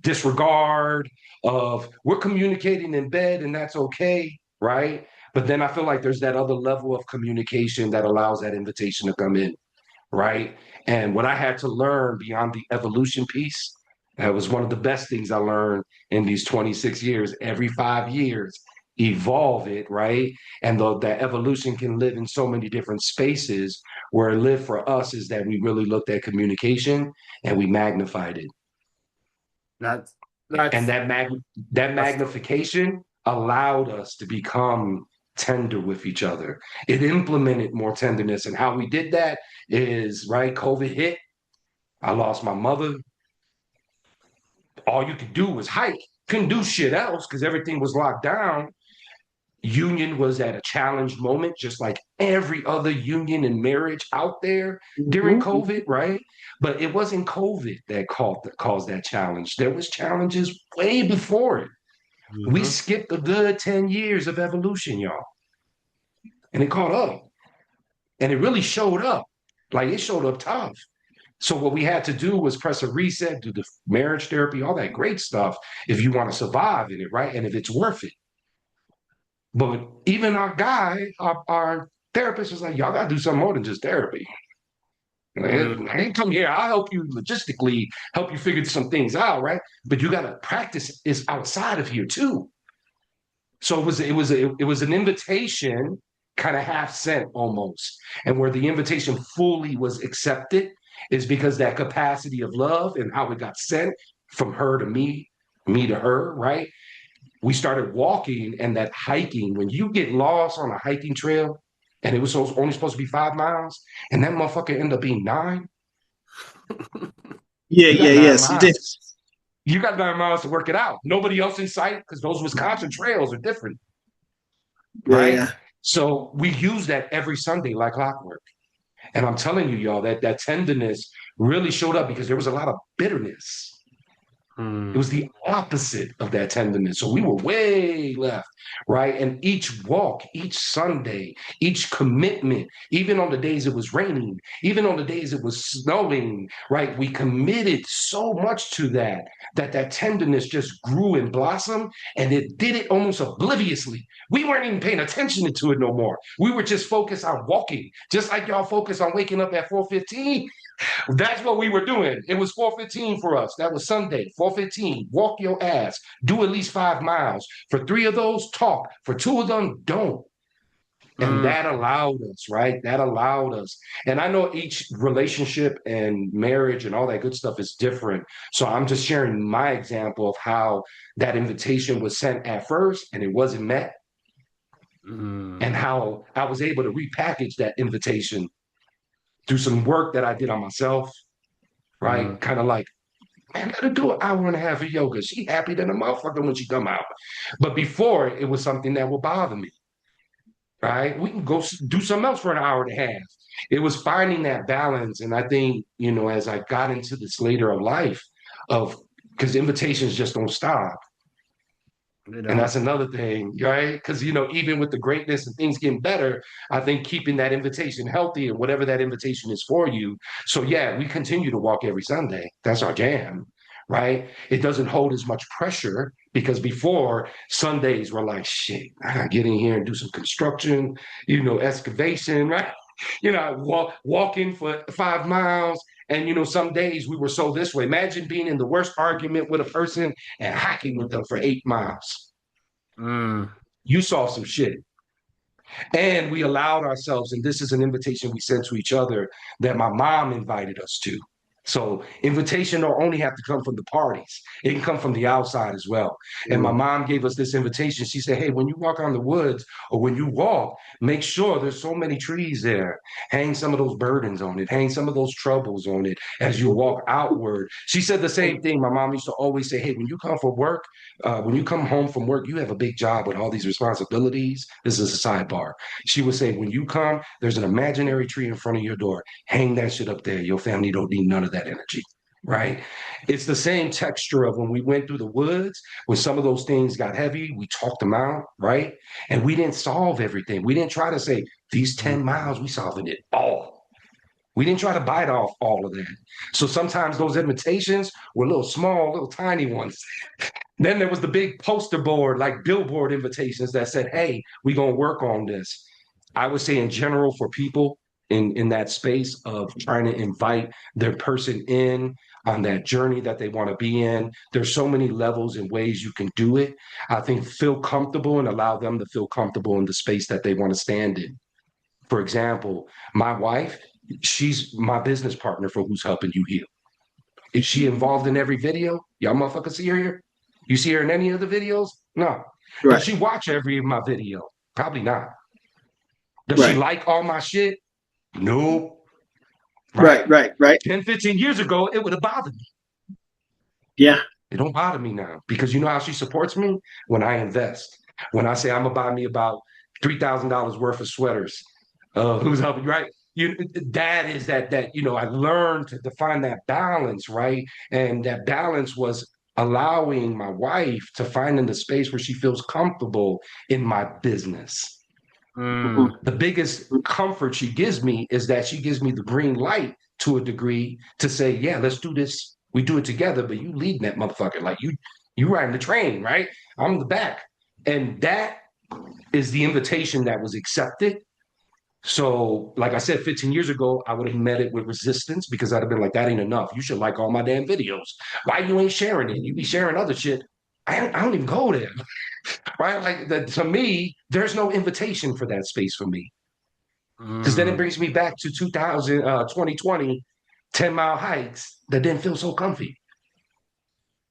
Speaker 4: disregard, of we're communicating in bed and that's okay, right? But then I feel like there's that other level of communication that allows that invitation to come in, right? And what I had to learn beyond the evolution piece, that was one of the best things I learned in these 26 years. Every 5 years, evolve it, right? And that evolution can live in so many different spaces. Where it lived for us is that we really looked at communication and we magnified it.
Speaker 2: That's
Speaker 4: And
Speaker 2: that's
Speaker 4: that
Speaker 2: that's
Speaker 4: magnification allowed us to become tender with each other. It implemented more tenderness. And how we did that is, right, COVID hit. I lost my mother. All you could do was hike. Couldn't do shit else because everything was locked down. Union was at a challenged moment, just like every other union and marriage out there during
Speaker 3: Mhm.
Speaker 4: COVID, right? But it wasn't COVID that caused that challenge. There was challenges way before it. We
Speaker 2: Mhm.
Speaker 4: skipped a good 10 years of evolution, y'all. And it caught up. And it really showed up. Like it showed up tough. So what we had to do was press a reset, do the marriage therapy, all that great stuff if you want to survive in it, right? And if it's worth it. But even our guy, our therapist was like, y'all got to do something more than just therapy.
Speaker 2: Mm.
Speaker 4: I ain't come here. I'll help you logistically, help you figure some things out, right? But you got to practice is outside of here too. So it was an invitation, kind of half sent almost, and where the invitation fully was accepted is because that capacity of love and how it got sent from her to me to her, right? We started walking and that hiking. When you get lost on a hiking trail, and it was only supposed to be 5 miles, and that motherfucker ended up being 9.
Speaker 3: Yeah,
Speaker 4: You
Speaker 3: yeah,
Speaker 4: got nine
Speaker 3: yes. You did.
Speaker 4: miles. You got 9 miles to work it out. Nobody else in sight because those Wisconsin trails are different,
Speaker 3: Yeah,
Speaker 4: right?
Speaker 3: yeah.
Speaker 4: So we use that every Sunday like clockwork. And I'm telling you, y'all, that tenderness really showed up because there was a lot of bitterness. It
Speaker 2: Mm.
Speaker 4: was the opposite of that tenderness. So we were way left, right? And each walk, each Sunday, each commitment, even on the days it was raining, even on the days it was snowing, right? We committed so much to that tenderness just grew and blossomed, and it did it almost obliviously. We weren't even paying attention to it no more. We were just focused on walking, just like y'all focus on waking up at 4:15. That's what we were doing. It was 4:15 for us. That was Sunday, 4:15. Walk your ass. Do at least 5 miles. For 3 of those, talk. For 2 of them, don't. And
Speaker 2: Mm.
Speaker 4: that allowed us, right? That allowed us. And I know each relationship and marriage and all that good stuff is different. So I'm just sharing my example of how that invitation was sent at first and it wasn't met,
Speaker 2: Mm.
Speaker 4: and how I was able to repackage that invitation through some work that I did on myself, right?
Speaker 2: Mm.
Speaker 4: Kind of like, man, let her do an hour and a half of yoga. She happy than a motherfucker when she come out. But before, it was something that would bother me, right? We can go do something else for an hour and a half. It was finding that balance. And I think, you know, as I got into this later of life, of because invitations just don't stop.
Speaker 2: They
Speaker 4: And
Speaker 2: don't.
Speaker 4: that's another thing, right? Because, you know, even with the greatness and things getting better, I think keeping that invitation healthy and whatever that invitation is for you. So, yeah, we continue to walk every Sunday. That's our jam, right? It doesn't hold as much pressure because before Sundays were like, shit, I got to get in here and do some construction, you know, excavation, right? You know, walking for 5 miles. And, you know, some days we were so this way. Imagine being in the worst argument with a person and hiking with them for 8 miles.
Speaker 2: Mm.
Speaker 4: You saw some shit. And we allowed ourselves, and this is an invitation we sent to each other that my mom invited us to. So invitation don't only have to come from the parties. It can come from the outside as well. And my mom gave us this invitation. She said, hey, when you walk on the woods or when you walk, make sure there's so many trees there. Hang some of those burdens on it. Hang some of those troubles on it as you walk outward. She said the same thing. My mom used to always say, hey, when you come from work, when you come home from work, you have a big job with all these responsibilities. This is a sidebar. She would say, when you come, there's an imaginary tree in front of your door. Hang that shit up there. Your family don't need none of that energy, right? It's the same texture of when we went through the woods, when some of those things got heavy, we talked them out, right? And we didn't solve everything. We didn't try to say, these 10 miles, we solving it all. We didn't try to bite off all of that. So sometimes those invitations were little small, little tiny ones. Then there was the big poster board, like billboard invitations that said, hey, we're going to work on this. I would say in general for people in that space of trying to invite their person in on that journey that they want to be in, there's so many levels and ways you can do it. I think feel comfortable and allow them to feel comfortable in the space that they want to stand in. For example, my wife, she's my business partner for Who's Helping You Heal. Is she involved in every video? Y'all motherfuckers see her here? You see her in any of the videos? No.
Speaker 3: Right.
Speaker 4: Does she watch every of my video? Probably not. Does she
Speaker 3: Right.
Speaker 4: like all my shit? Nope.
Speaker 3: Right.
Speaker 4: 10, 15 years ago, it would have bothered me.
Speaker 3: Yeah.
Speaker 4: It don't bother me now because you know how she supports me? When I invest. When I say I'm going to buy me about $3,000 worth of sweaters. Who's helping, right? That is that, I learned to find that balance, right? And that balance was allowing my wife to find in the space where she feels comfortable in my business. The biggest comfort she gives me is that she gives me the green light to a degree to say, yeah, let's do this. We do it together, but you leading that motherfucker. Like you riding the train, right? I'm in the back. And that is the invitation that was accepted. So, like I said, 15 years ago, I would have met it with resistance because I'd have been like, that ain't enough. You should like all my damn videos. Why you ain't sharing it? You be sharing other shit. I don't even go there. Right? Like that, to me, there's no invitation for that space for me. Because then it brings me back to 2020, 10-mile hikes that didn't feel so comfy.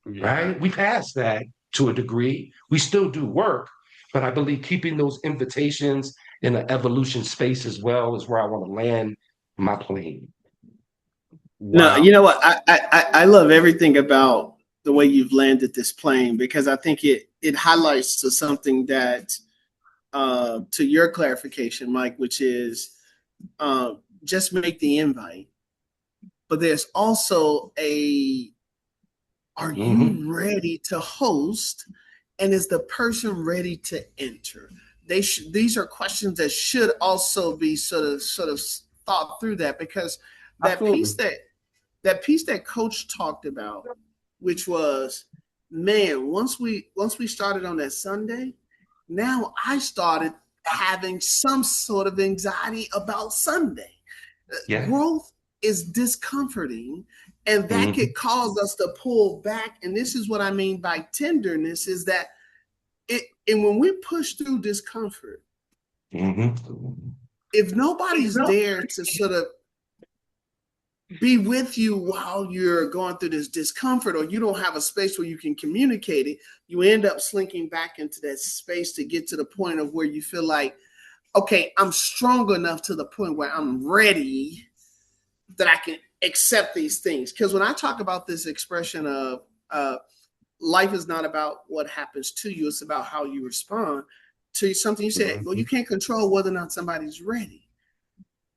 Speaker 4: Yeah. Right? We passed that to a degree. We still do work, but I believe keeping those invitations in an evolution space as well is where I want to land my plane.
Speaker 3: Wow. No, you know what? I love everything about the way you've landed this plane because I think it highlights to something that to your clarification, Mike, which is just make the invite. But there's also are you ready to host? And is the person ready to enter? These are questions that should also be sort of thought through that because that piece that Coach talked about, which was, man, once we started on that Sunday, now I started having some sort of anxiety about Sunday. Yeah. Growth is discomforting, and that could cause us to pull back. And this is what I mean by tenderness is that and when we push through discomfort, if nobody's there to sort of be with you while you're going through this discomfort, or you don't have a space where you can communicate it, you end up slinking back into that space to get to the point of where you feel like, okay, I'm strong enough to the point where I'm ready that I can accept these things. Because when I talk about this expression of life is not about what happens to you, it's about how you respond to something you said. Well, you can't control whether or not somebody's ready.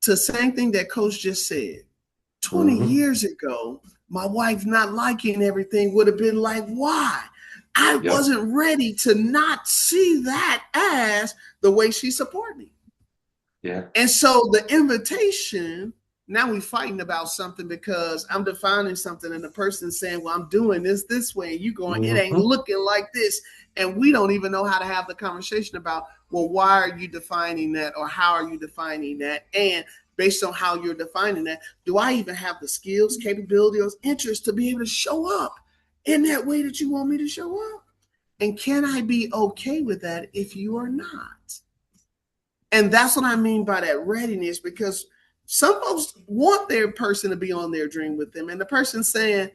Speaker 3: To the same thing that Coach just said. 20 years ago, my wife not liking everything would have been like, why? I wasn't ready to not see that as the way she supported me. Yeah. And so the invitation, now we're fighting about something because I'm defining something and the person's saying, well, I'm doing this way. And you going, it ain't looking like this. And we don't even know how to have the conversation about, well, why are you defining that? Or how are you defining that? And based on how you're defining that, do I even have the skills, capability, or interest to be able to show up in that way that you want me to show up? And can I be okay with that if you are not? And that's what I mean by that readiness, because some folks want their person to be on their dream with them, and the person's saying,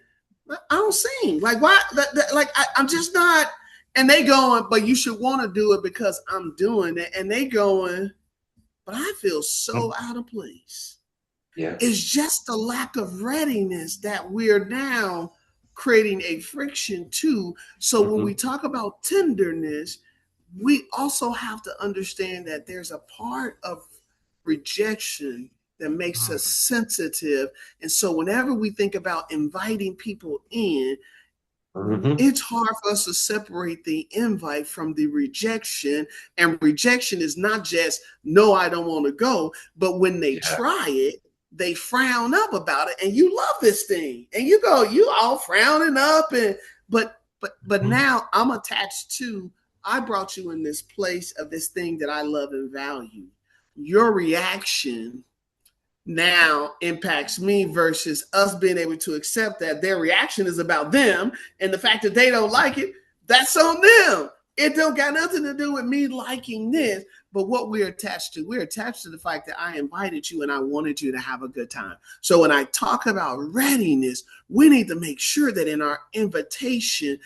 Speaker 3: I don't sing. Like, why? I'm just not. And they going, but you should want to do it because I'm doing it. And they going, but I feel so out of place.
Speaker 4: Yeah.
Speaker 3: It's just the lack of readiness that we're now creating a friction to. So when we talk about tenderness, we also have to understand that there's a part of rejection that makes us sensitive. And so whenever we think about inviting people in, it's hard for us to separate the invite from the rejection. And rejection is not just, no, I don't want to go, but when they try it, they frown up about it. And you love this thing. And you go, you all frowning up. And but now I'm attached to, I brought you in this place of this thing that I love and value. Your reaction now impacts me versus us being able to accept that their reaction is about them, and the fact that they don't like it, that's on them. It don't got nothing to do with me liking this. But what we're attached to the fact that I invited you and I wanted you to have a good time. So when I talk about readiness, we need to make sure that in our invitation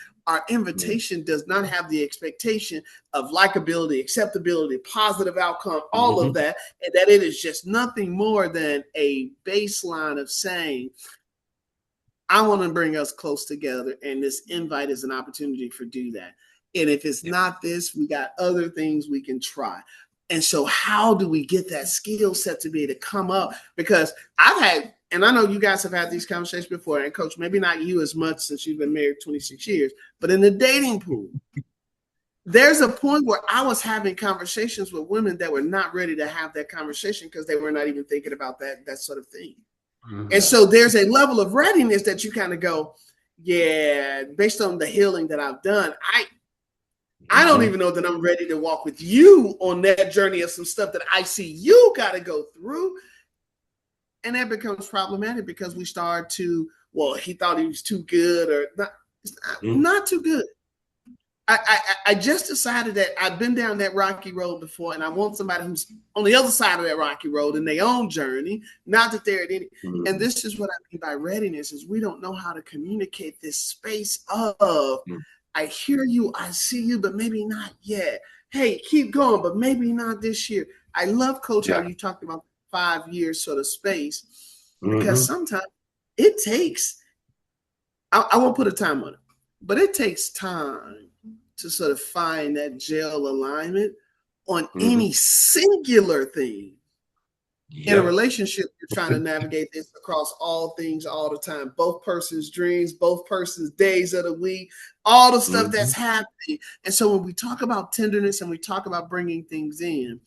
Speaker 3: does not have the expectation of likability, acceptability, positive outcome, all of that, and that it is just nothing more than a baseline of saying, I want to bring us close together, and this invite is an opportunity for do that. And if it's not this, we got other things we can try. And so how do we get that skill set to be able to come up? Because I've had, and I know you guys have had these conversations before, and Coach, maybe not you as much since you've been married 26 years, but in the dating pool, there's a point where I was having conversations with women that were not ready to have that conversation because they were not even thinking about that sort of thing. And so there's a level of readiness that you kind of go, yeah, based on the healing that I've done, I don't even know that I'm ready to walk with you on that journey of some stuff that I see you got to go through. And that becomes problematic because we start to, well, he thought he was too good or not too good. I just decided that I've been down that rocky road before, and I want somebody who's on the other side of that rocky road in their own journey, not that they're at any. And this is what I mean by readiness, is we don't know how to communicate this space of, I hear you, I see you, but maybe not yet. Hey, keep going, but maybe not this year. I love, Coach, how you talked about 5 years sort of space, because sometimes it takes, I won't put a time on it, but it takes time to sort of find that gel alignment on any singular thing. In a relationship, you're trying to navigate this across all things all the time, both persons' dreams, both persons' days of the week, all the stuff that's happening. And so when we talk about tenderness and we talk about bringing things in,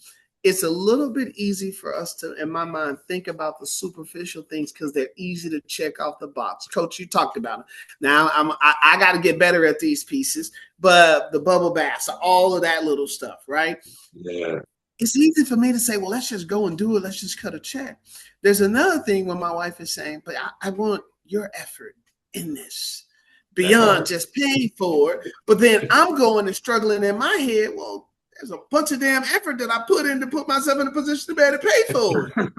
Speaker 3: it's a little bit easy for us to, in my mind, think about the superficial things because they're easy to check off the box. Coach, you talked about it. Now I got to get better at these pieces, but the bubble baths, all of that little stuff, right?
Speaker 4: Yeah.
Speaker 3: It's easy for me to say, well, let's just go and do it. Let's just cut a check. There's another thing when my wife is saying, but I want your effort in this beyond just paying for it. But then I'm going and struggling in my head. Well, there's a bunch of damn effort that I put in to put myself in a position to be able to pay for it.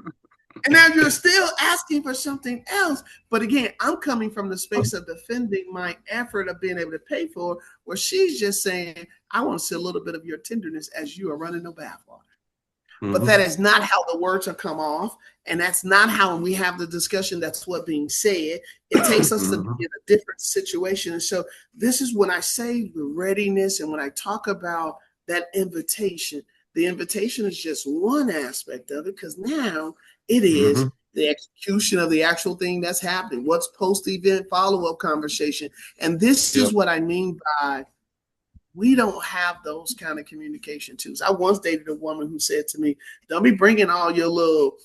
Speaker 3: And now you're still asking for something else. But again, I'm coming from the space of defending my effort of being able to pay for it, where she's just saying, I want to see a little bit of your tenderness as you are running no bathwater. But that is not how the words are come off. And that's not how, when we have the discussion, that's what being said. It takes us to be in a different situation. And so this is when I say the readiness, and when I talk about that invitation, the invitation is just one aspect of it, because now it is the execution of the actual thing that's happening. What's post-event follow-up conversation? And this is what I mean by, we don't have those kind of communication tools. I once dated a woman who said to me, don't be bringing all your little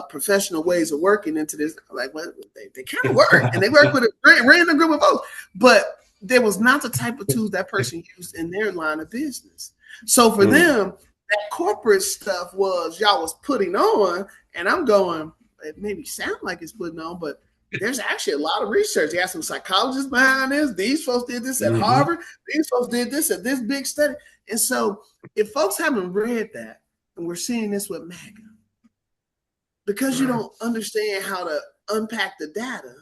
Speaker 3: professional ways of working into this. I'm like, well, they kind of work, and they work with a random group of folks. But there was not the type of tools that person used in their line of business. So for them, that corporate stuff was, y'all was putting on, and I'm going, it maybe sound like it's putting on, but there's actually a lot of research. They have some psychologists behind this. These folks did this at Harvard. These folks did this at this big study. And so if folks haven't read that, And we're seeing this with MAGA. Because you don't understand how to unpack the data,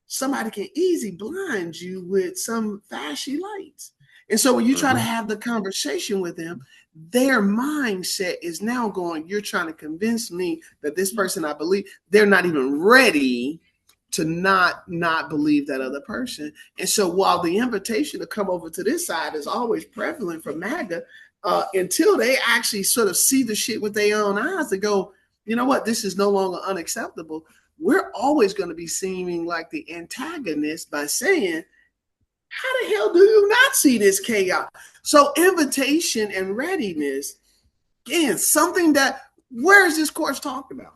Speaker 3: somebody can easily blind you with some flashy lights. And so when you try to have the conversation with them, their mindset is now going, you're trying to convince me that this person I believe, they're not even ready to not believe that other person. And so while the invitation to come over to this side is always prevalent for MAGA, until they actually sort of see the shit with their own eyes, they go, you know what, this is no longer unacceptable. We're always going to be seeming like the antagonist by saying, how the hell do you not see this chaos? So invitation and readiness, again, something that, where is this course talking about?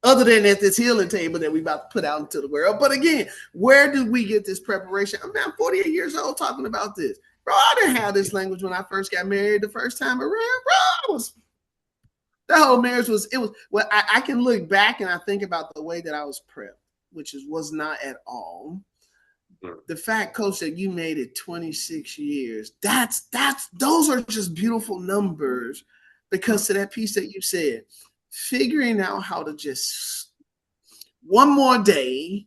Speaker 3: Other than at this healing table that we about to put out into the world. But again, where did we get this preparation? I mean, I'm 48 years old talking about this. Bro, I didn't have this language when I first got married the first time around. Bro, the whole marriage was, well, I can look back and I think about the way that I was prepped, which was not at all. The fact, Coach, that you made it 26 years, those are just beautiful numbers, because to that piece that you said, figuring out how to just one more day,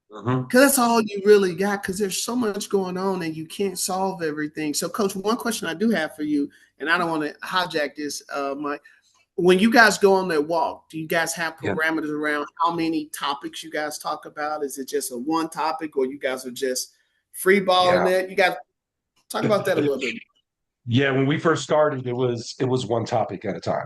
Speaker 3: because that's all you really got, because there's so much going on and you can't solve everything. So, Coach, one question I do have for you, and I don't want to hijack this, Mike. When you guys go on that walk, do you guys have parameters around how many topics you guys talk about? Is it just a one topic, or you guys are just free balling it? You guys talk about that a little bit.
Speaker 4: Yeah, when we first started, it was one topic at a time,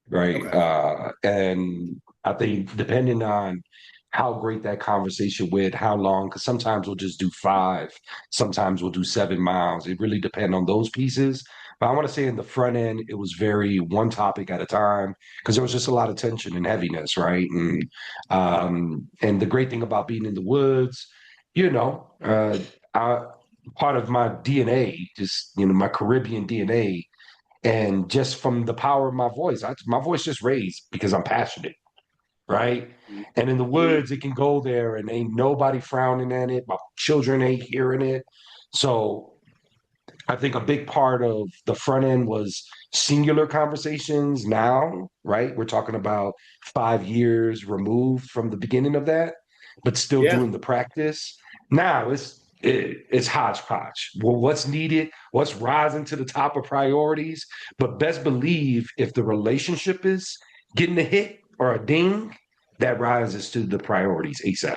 Speaker 4: right?
Speaker 3: Okay.
Speaker 4: And I think depending on how great that conversation went, how long, because sometimes we'll just do 5, sometimes we'll do 7 miles. It really depends on those pieces. But I want to say in the front end, it was very one topic at a time, because there was just a lot of tension and heaviness, right? And the great thing about being in the woods, I, part of my DNA, just my Caribbean DNA, and just from the power of my voice, my voice just raised because I'm passionate, right? And in the woods, it can go there and ain't nobody frowning at it. My children ain't hearing it. So I think a big part of the front end was singular conversations now, right? We're talking about 5 years removed from the beginning of that, but still doing the practice. Now it's hodgepodge. Well, what's needed, what's rising to the top of priorities, but best believe if the relationship is getting a hit or a ding, that rises to the priorities ASAP.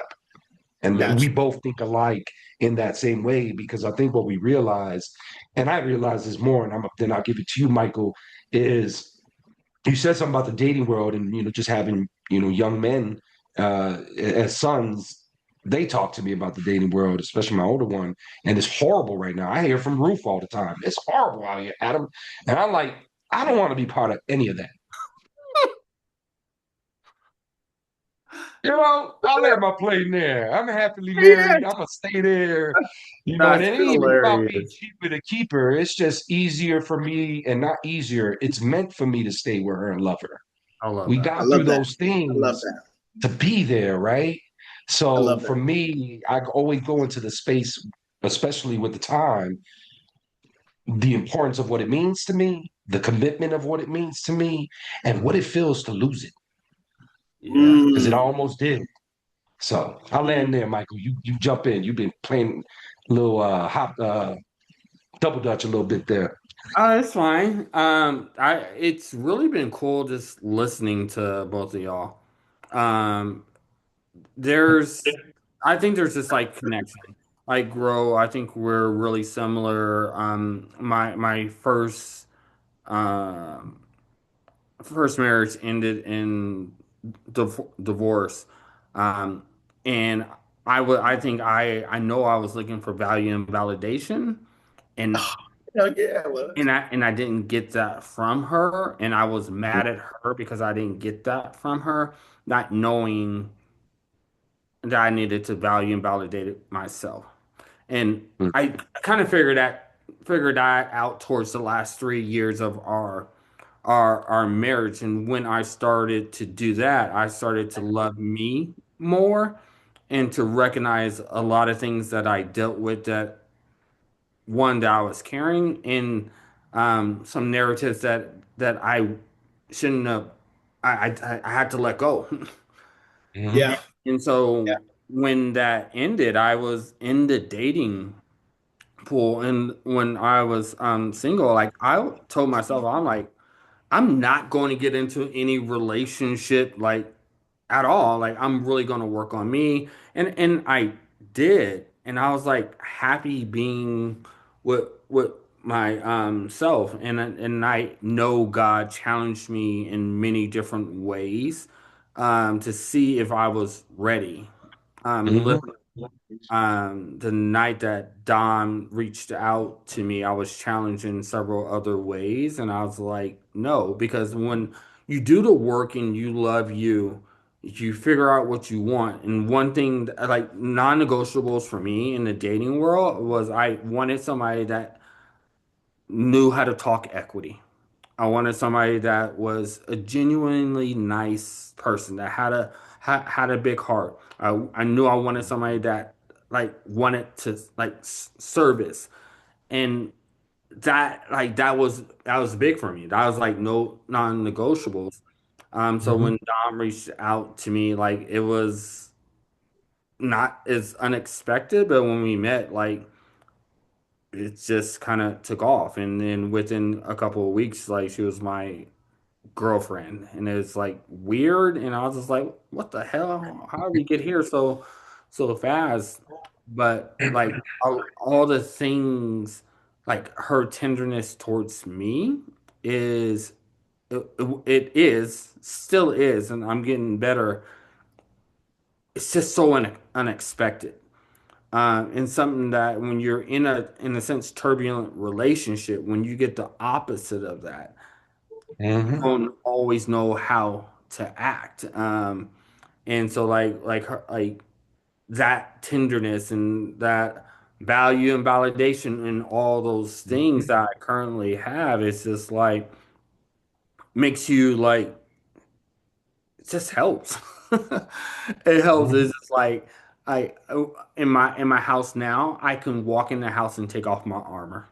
Speaker 4: And we both think alike in that same way, because I think what we realize, and I realize this more, and then I'll give it to you, Michael, is you said something about the dating world and, just having, young men as sons. They talk to me about the dating world, especially my older one, and it's horrible right now. I hear from Roof all the time. It's horrible out here, Adam. And I'm like, I don't want to be part of any of that. I let my plane there. I'm happily married. I'm gonna stay there. And
Speaker 2: That's
Speaker 4: it ain't even about being
Speaker 2: hilarious.
Speaker 4: cheaper to keep her. It's just easier for me, and not easier. It's meant for me to stay with her and love her.
Speaker 2: I love
Speaker 4: We
Speaker 2: that.
Speaker 3: I
Speaker 4: got through
Speaker 3: love that.
Speaker 4: those
Speaker 3: I love
Speaker 4: things
Speaker 3: that.
Speaker 4: to be there, right?
Speaker 3: I
Speaker 4: So
Speaker 3: love
Speaker 4: for
Speaker 3: that.
Speaker 4: me, I always go into the space, especially with the time, the importance of what it means to me, the commitment of what it means to me, and what it feels to lose it,
Speaker 2: Yeah.
Speaker 4: because it almost did. So I'll land there, Michael. You jump in. You've been playing a little hop double dutch a little bit there.
Speaker 2: It's fine. It's really been cool just listening to both of y'all. Um, there's, I think there's this like connection. Like grow, I think we're really similar. My um first marriage ended in divorce, um, and I think I know I was looking for value and validation, and
Speaker 3: Oh, yeah, well,
Speaker 2: I didn't get that from her, and I was mad at her because I didn't get that from her, not knowing that I needed to value and validate it myself. And I kind of figured that out towards the last 3 years of our marriage. And when I started to do that, I started to love me more and to recognize a lot of things that I dealt with, that I was carrying, and some narratives that I shouldn't have. I had to let go.
Speaker 1: Mhm.
Speaker 3: Yeah.
Speaker 2: And so when that ended, I was in the dating pool. And when I was single, like I told myself, I'm like, I'm not going to get into any relationship like at all. Like I'm really going to work on me. And I did. And I was like happy being with my self. And I know God challenged me in many different ways to see if I was ready.
Speaker 1: Mhm.
Speaker 2: Literally, the night that Dom reached out to me, I was challenged in several other ways, and I was like, no, because when you do the work and you love you, you figure out what you want. And one thing, like non-negotiables for me in the dating world was I wanted somebody that knew how to talk equity. I wanted somebody that was a genuinely nice person that had a big heart. I knew I wanted somebody that like wanted to like service, and that was big for me. That was like no non-negotiables. So
Speaker 1: Mhm.
Speaker 2: when Dom reached out to me, like it was not as unexpected, but when we met, like it just kind of took off, and then within a couple of weeks, like she was my girlfriend, and it's like weird, and I was just like, what the hell, how did we get here so fast? But like all the things, like her tenderness towards me is it is still is, and I'm getting better. It's just so unexpected, and something that when you're in a sense turbulent relationship, when you get the opposite of that,
Speaker 1: Mhm.
Speaker 2: don't always know how to act. And so like her like that tenderness and that value and validation and all those things that I currently have, it's just like makes you like it just helps. It helps.
Speaker 1: Mhm.
Speaker 2: It's just like I in my house now, I can walk in the house and take off my armor.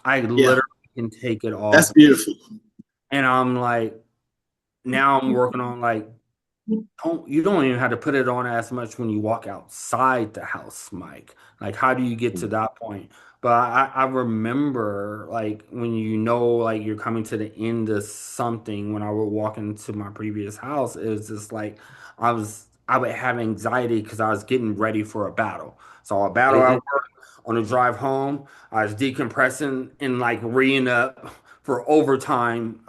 Speaker 2: I
Speaker 3: Yeah.
Speaker 2: literally can take it off,
Speaker 3: That's beautiful.
Speaker 2: and I'm like now I'm working on like don't you don't even have to put it on as much when you walk outside the house, Mike. Like, how do you get to that point? But I remember like when you know like you're coming to the end of something. When I would walk into my previous house, it was just like I would have anxiety because I was getting ready for a battle. So a battle at
Speaker 1: Mhm.
Speaker 2: work, on the drive home, I was decompressing and like reading up for overtime.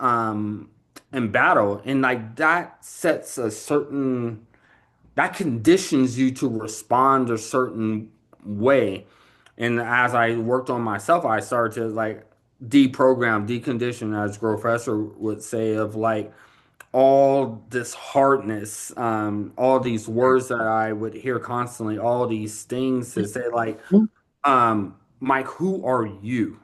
Speaker 2: In battle, and like that sets a certain that conditions you to respond a certain way. And as I worked on myself, I started to like deprogram, decondition, as professor would say, of like all this hardness, all these words that I would hear constantly, all these things to say like, Mike, who are you?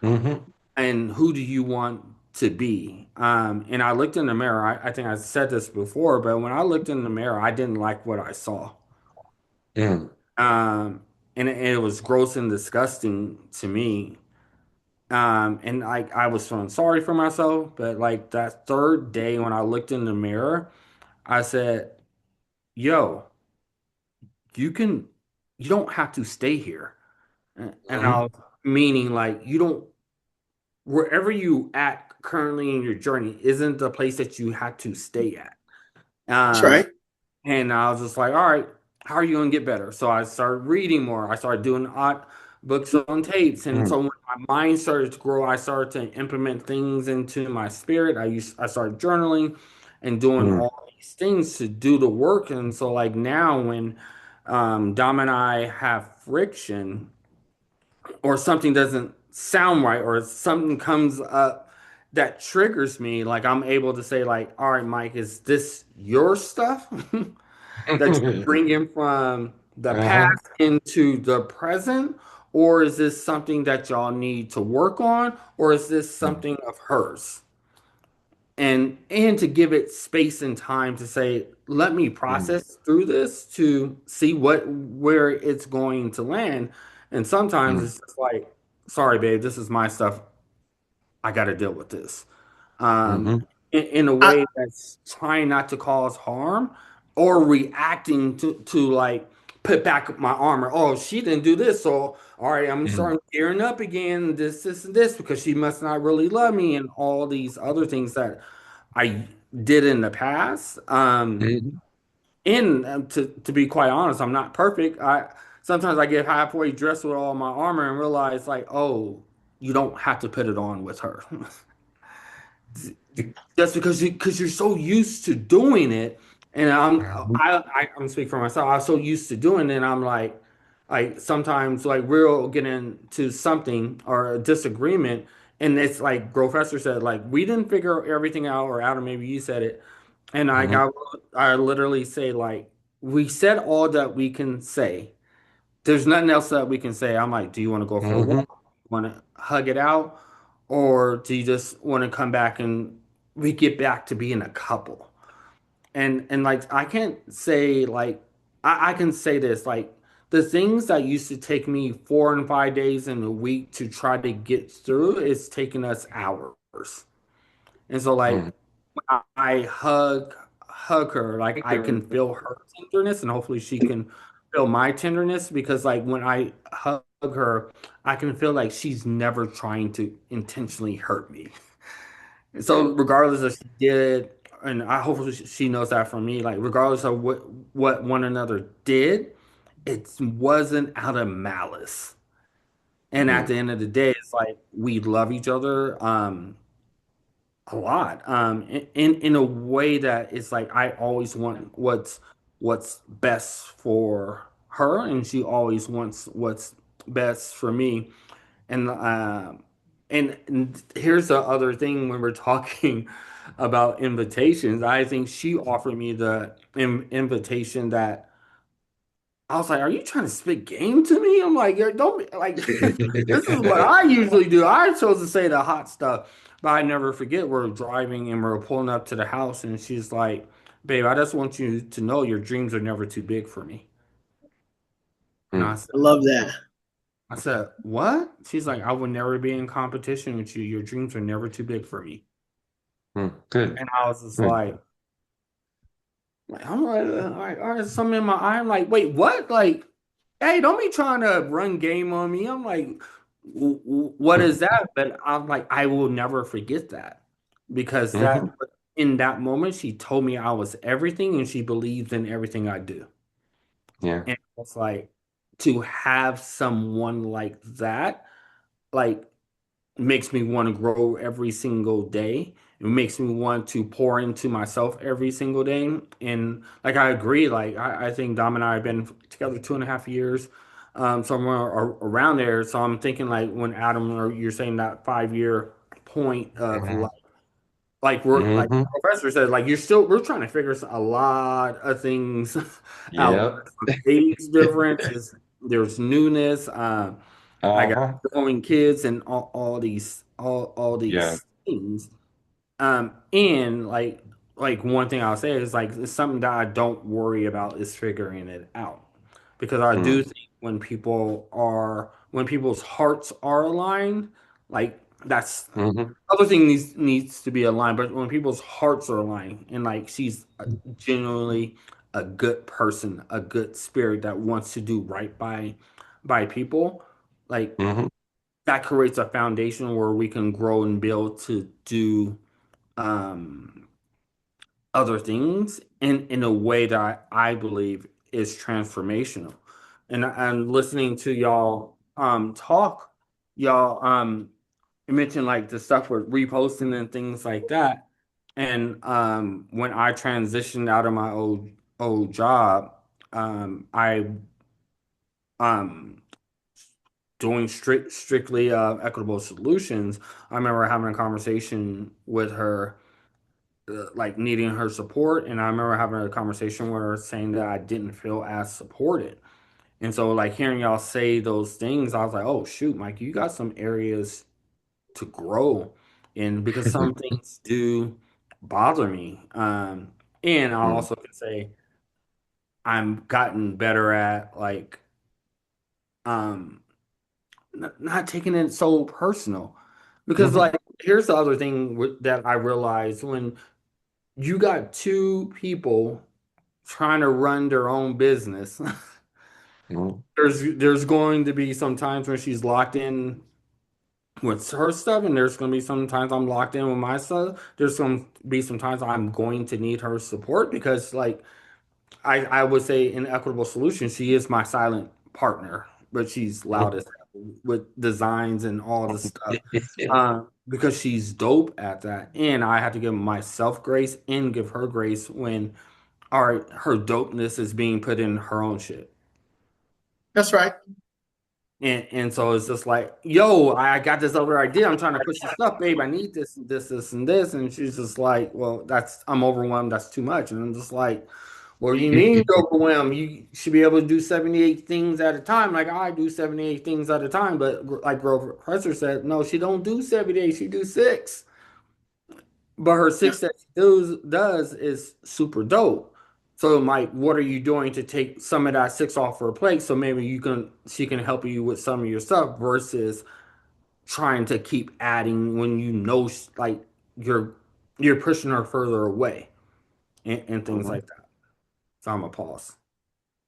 Speaker 1: Mhm.
Speaker 2: And who do you want to be? And I looked in the mirror. I think I said this before, but when I looked in the mirror, I didn't like what I saw.
Speaker 1: Mhm.
Speaker 2: Um, and it was gross and disgusting to me. And I was feeling sorry for myself, but like that third day when I looked in the mirror, I said, yo, you can, you don't have to stay here. And I
Speaker 1: Mhm.
Speaker 2: was meaning like, you don't, wherever you at currently in your journey isn't the place that you have to stay at.
Speaker 3: That's
Speaker 2: Um,
Speaker 3: right.
Speaker 2: and I was just like, all right, how are you gonna get better? So I started reading more. I started doing odd books on tapes. And
Speaker 1: Mhm.
Speaker 2: so when my mind started to grow, I started to implement things into my spirit. I started journaling and doing
Speaker 1: Mhm.
Speaker 2: all these things to do the work. And so like now when Dom and I have friction, or something doesn't sound right, or something comes up that triggers me, like I'm able to say like, all right, Mike, is this your stuff that you're bringing from the past
Speaker 1: Uh-huh.
Speaker 2: into the present, or is this something that y'all need to work on, or is this something of hers? And to give it space and time to say, let me
Speaker 1: Mhm.
Speaker 2: process through this to see what where it's going to land. And sometimes
Speaker 1: Mhm.
Speaker 2: it's just like, sorry babe, this is my stuff, I got to deal with this. um,
Speaker 4: Hmm.
Speaker 2: in a
Speaker 3: I,
Speaker 2: way that's trying not to cause harm or reacting to like put back my armor. Oh, she didn't do this, so all right, I'm starting gearing up again. This, and this because she must not really love me, and all these other things that I did in the past.
Speaker 4: Hmm.
Speaker 2: And to be quite honest, I'm not perfect. I sometimes I get halfway dressed with all my armor and realize like, oh, you don't have to put it on with her. Just because you're so used to doing it, and I'm speaking for myself. I'm so used to doing it, and I'm like sometimes like we'll get into something or a disagreement, and it's like Professor said, like we didn't figure everything out, or Adam, maybe you said it, and
Speaker 4: Hmm.
Speaker 2: I literally say like we said all that we can say. There's nothing else that we can say. I'm like, do you want to go for a
Speaker 4: Hmm.
Speaker 2: walk? Want to hug it out? Or do you just want to come back and we get back to being a couple? And like I can't say like I can say this like the things that used to take me 4 and 5 days in a week to try to get through is taking us hours. And so like I hug her, like I can feel her tenderness and hopefully she can feel my tenderness because like when I hug her, I can feel like she's never trying to intentionally hurt me. And so regardless of she did, and I hopefully she knows that from me, like regardless of what one another did, it wasn't out of malice. And at the end of the day, it's like we love each other. A lot in a way that it's like I always want what's best for her and she always wants what's best for me and here's the other thing when we're talking about invitations. I think she offered me the invitation that I was like, "Are you trying to spit game to me?" I'm like, "Don't be, like." This is what I usually do. I chose to say the hot stuff, but I never forget. We're driving and we're pulling up to the house, and she's like, "Babe, I just want you to know your dreams are never too big for me." And
Speaker 3: I love that.
Speaker 2: I said, what? She's like, "I would never be in competition with you. Your dreams are never too big for me."
Speaker 4: Good.
Speaker 2: And I was just
Speaker 4: Good.
Speaker 2: like, I'm like, all right, something in my eye. I'm like, wait, what? Like, hey, don't be trying to run game on me. I'm like, what is that? But I'm like, I will never forget that because
Speaker 4: Hmm.
Speaker 2: that in that moment, she told me I was everything and she believes in everything I do.
Speaker 4: Yeah.
Speaker 2: And it's like to have someone like that, like makes me want to grow every single day. It makes me want to pour into myself every single day. And like I agree, like I think Dom and I have been together 2.5 years, somewhere around there. So I'm thinking like when Adam or you're saying that 5 year point of
Speaker 4: Hmm.
Speaker 2: like we're like
Speaker 4: Hmm.
Speaker 2: Professor said, like you're still we're trying to figure a lot of things out.
Speaker 4: Yep.
Speaker 2: Age difference, there's newness. I got
Speaker 4: Uh-huh.
Speaker 2: growing kids and all these all
Speaker 4: Yeah.
Speaker 2: these things. And like one thing I'll say is like it's something that I don't worry about is figuring it out. Because I
Speaker 4: Mm.
Speaker 2: do think when people's hearts are aligned, like that's
Speaker 4: Hmm.
Speaker 2: other thing needs to be aligned, but when people's hearts are aligned and like she's genuinely a good person, a good spirit that wants to do right by people, like
Speaker 4: Hmm.
Speaker 2: that creates a foundation where we can grow and build to do um, other things in a way that I believe is transformational. And listening to y'all talk, y'all you mentioned like the stuff with reposting and things like that. And when I transitioned out of my old job, I um doing strictly equitable solutions. I remember having a conversation with her, like needing her support, and I remember having a conversation with her saying that I didn't feel as supported. And so, like hearing y'all say those things, I was like, "Oh shoot, Mike, you got some areas to grow in because some things do bother me." And I
Speaker 4: Mm.
Speaker 2: also can say I'm gotten better at um, not taking it so personal. Because like here's the other thing that I realized: when you got two people trying to run their own business,
Speaker 4: Mhm.
Speaker 2: there's going to be some times when she's locked in with her stuff, and there's going to be some times I'm locked in with my stuff. There's going to be some times I'm going to need her support because, like, I would say in Equitable Solutions, she is my silent partner, but she's loud as hell with designs and all the stuff. Because she's dope at that, and I have to give myself grace and give her grace when, all right, her dopeness is being put in her own shit.
Speaker 3: That's right.
Speaker 2: And so it's just like, yo, I got this other idea. I'm trying to push the stuff, babe. I need this, this, and this. And she's just like, well, I'm overwhelmed. That's too much. And I'm just like, what do you mean you're overwhelmed? You should be able to do 78 things at a time. Like I do 78 things at a time. But like Professor said, no, she don't do 78. She do 6. But her 6 that she does is super dope. So Mike, what are you doing to take some of that 6 off her plate so maybe she can help you with some of your stuff versus trying to keep adding when you know like you're pushing her further away and things like that. So I'm a pause.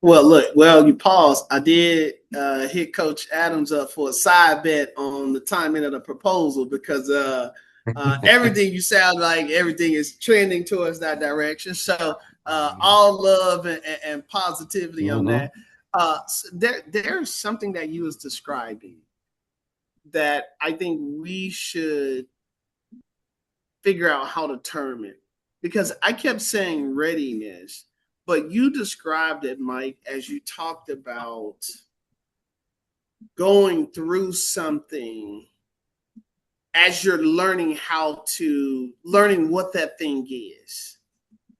Speaker 3: Well, look, you paused. I did hit Coach Adams up for a side bet on the timing of the proposal because everything you sound like everything is trending towards that direction. So all love and positivity on that. So there's something that you was describing that I think we should figure out how to term it, because I kept saying readiness, but you described it, Mike, as you talked about going through something as you're learning what that thing is.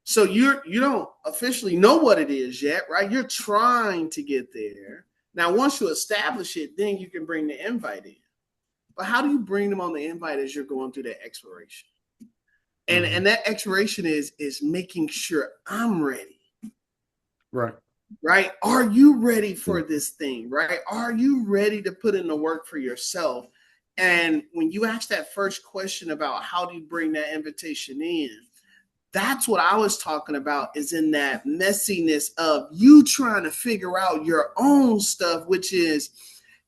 Speaker 3: So you don't officially know what it is yet, right? You're trying to get there. Now, once you establish it, then you can bring the invite in. But how do you bring them on the invite as you're going through that exploration? And that exploration is making sure I'm ready. Right? Are you ready for this thing? Right? Are you ready to put in the work for yourself? And when you ask that first question about how do you bring that invitation in, that's what I was talking about, is in that messiness of you trying to figure out your own stuff, which is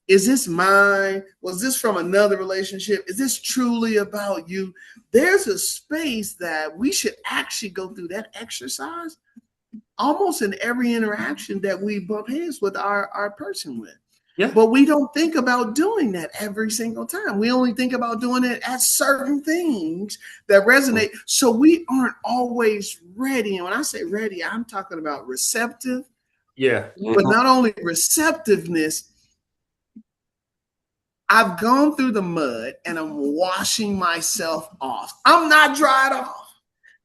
Speaker 3: this mine? Was this from another relationship? Is this truly about you? There's a space that we should actually go through that exercise almost in every interaction that we bump heads with our person with.
Speaker 2: Yeah.
Speaker 3: But we don't think about doing that every single time. We only think about doing it at certain things that resonate. So we aren't always ready. And when I say ready, I'm talking about receptive.
Speaker 2: Yeah.
Speaker 3: But not only receptiveness, I've gone through the mud and I'm washing myself off. I'm not dried off.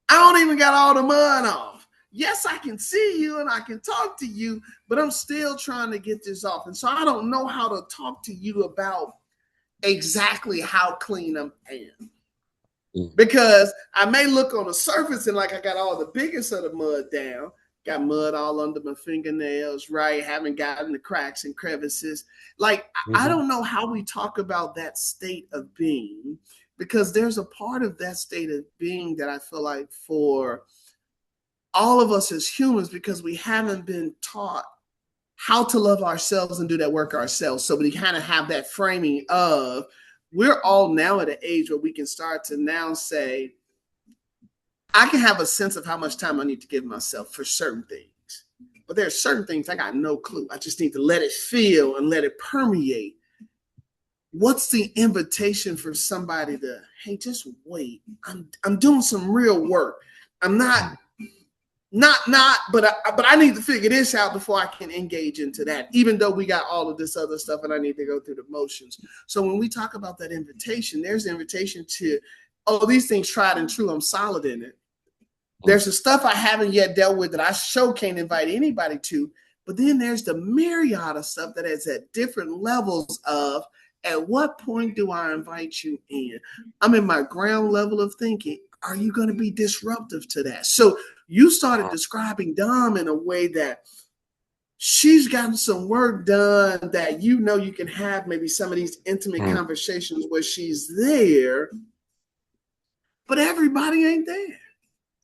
Speaker 3: I don't even got all the mud off. Yes, I can see you and I can talk to you, but I'm still trying to get this off. And so I don't know how to talk to you about exactly how clean I am. Because I may look on the surface and like I got all the biggest of the mud down, got mud all under my fingernails, right? Haven't gotten the cracks and crevices. Like, I don't know how we talk about that state of being, because there's a part of that state of being that I feel like for all of us as humans, because we haven't been taught how to love ourselves and do that work ourselves. So we kind of have that framing of, we're all now at an age where we can start to now say, I can have a sense of how much time I need to give myself for certain things. But there are certain things I got no clue. I just need to let it feel and let it permeate. What's the invitation for somebody to, hey, just wait. I'm doing some real work. I'm not, but I need to figure this out before I can engage into that, even though we got all of this other stuff and I need to go through the motions. So when we talk about that invitation, there's an invitation to, oh, these things tried and true, I'm solid in it. There's the stuff I haven't yet dealt with that I sure can't invite anybody to. But then there's the myriad of stuff that is at different levels of, at what point do I invite you in? I'm in my ground level of thinking. Are you going to be disruptive to that? So you started describing Dom in a way that she's gotten some work done that you can have maybe some of these intimate conversations where she's there, but everybody ain't there.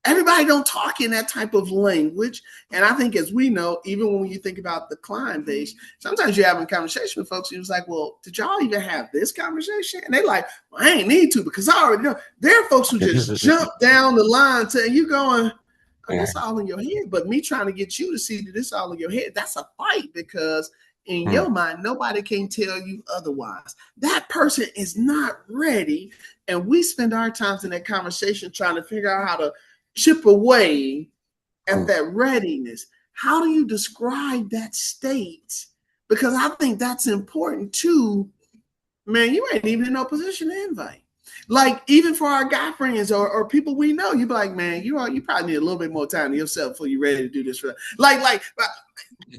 Speaker 3: Everybody don't talk in that type of language. And I think, as we know, even when you think about the client base, sometimes you're having a conversation with folks and you're like, well, did y'all even have this conversation? And they're like, well, I ain't need to because I already know. There are folks who just jump down the line to you going, oh, this all in your head. But me trying to get you to see that this all in your head, that's a fight, because in your mind, nobody can tell you otherwise. That person is not ready. And we spend our times in that conversation trying to figure out how to chip away at that readiness. How do you describe that state? Because I think that's important too. Man, you ain't even in no position to invite. Like, even for our guy friends or people we know, you be like, man, you probably need a little bit more time to yourself before you're ready to do this. For like,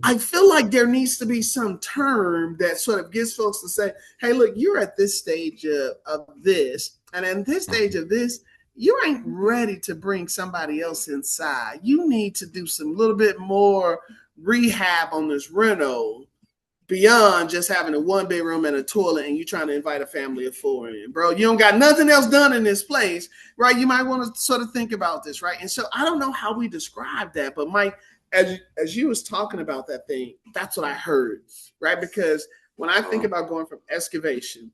Speaker 3: I feel like there needs to be some term that sort of gets folks to say, hey, look, you're at this stage of this, and in this stage of this, you ain't ready to bring somebody else inside. You need to do some little bit more rehab on this reno beyond just having a 1-bedroom and a toilet and you trying to invite a family of 4 in. Bro, you don't got nothing else done in this place, right? You might want to sort of think about this, right? And so I don't know how we describe that, but Mike, as you was talking about that thing, that's what I heard, right? Because when I think about going from excavation,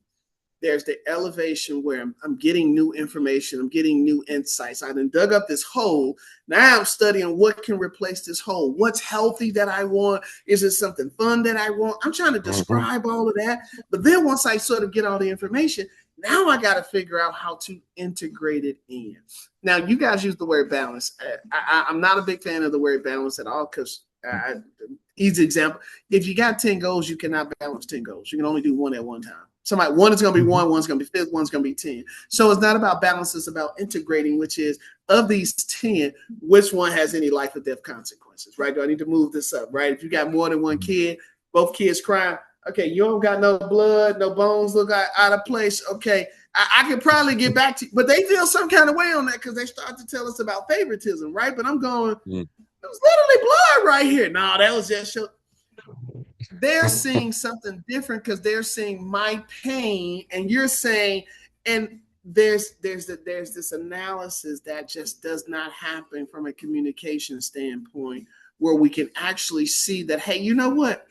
Speaker 3: there's the elevation where I'm getting new information. I'm getting new insights. I done dug up this hole. Now I'm studying what can replace this hole. What's healthy that I want? Is it something fun that I want? I'm trying to describe all of that. But then once I sort of get all the information, now I got to figure out how to integrate it in. Now, you guys use the word balance. I'm not a big fan of the word balance at all, because easy example, if you got 10 goals, you cannot balance 10 goals. You can only do one at one time. Somebody, one is going to be 1, one's going to be 5, one's going to be 10. So it's not about balance, it's about integrating, which is, of these 10, which one has any life or death consequences, right? Do I need to move this up, right? If you got more than one kid, both kids crying, okay, you don't got no blood, no bones look out of place, okay, I could probably get back to you. But they feel some kind of way on that because they start to tell us about favoritism, right? But I'm going, it was literally blood right here. No, that was just show. They're seeing something different because they're seeing my pain, and you're saying, and there's this analysis that just does not happen from a communication standpoint, where we can actually see that, hey, you know what?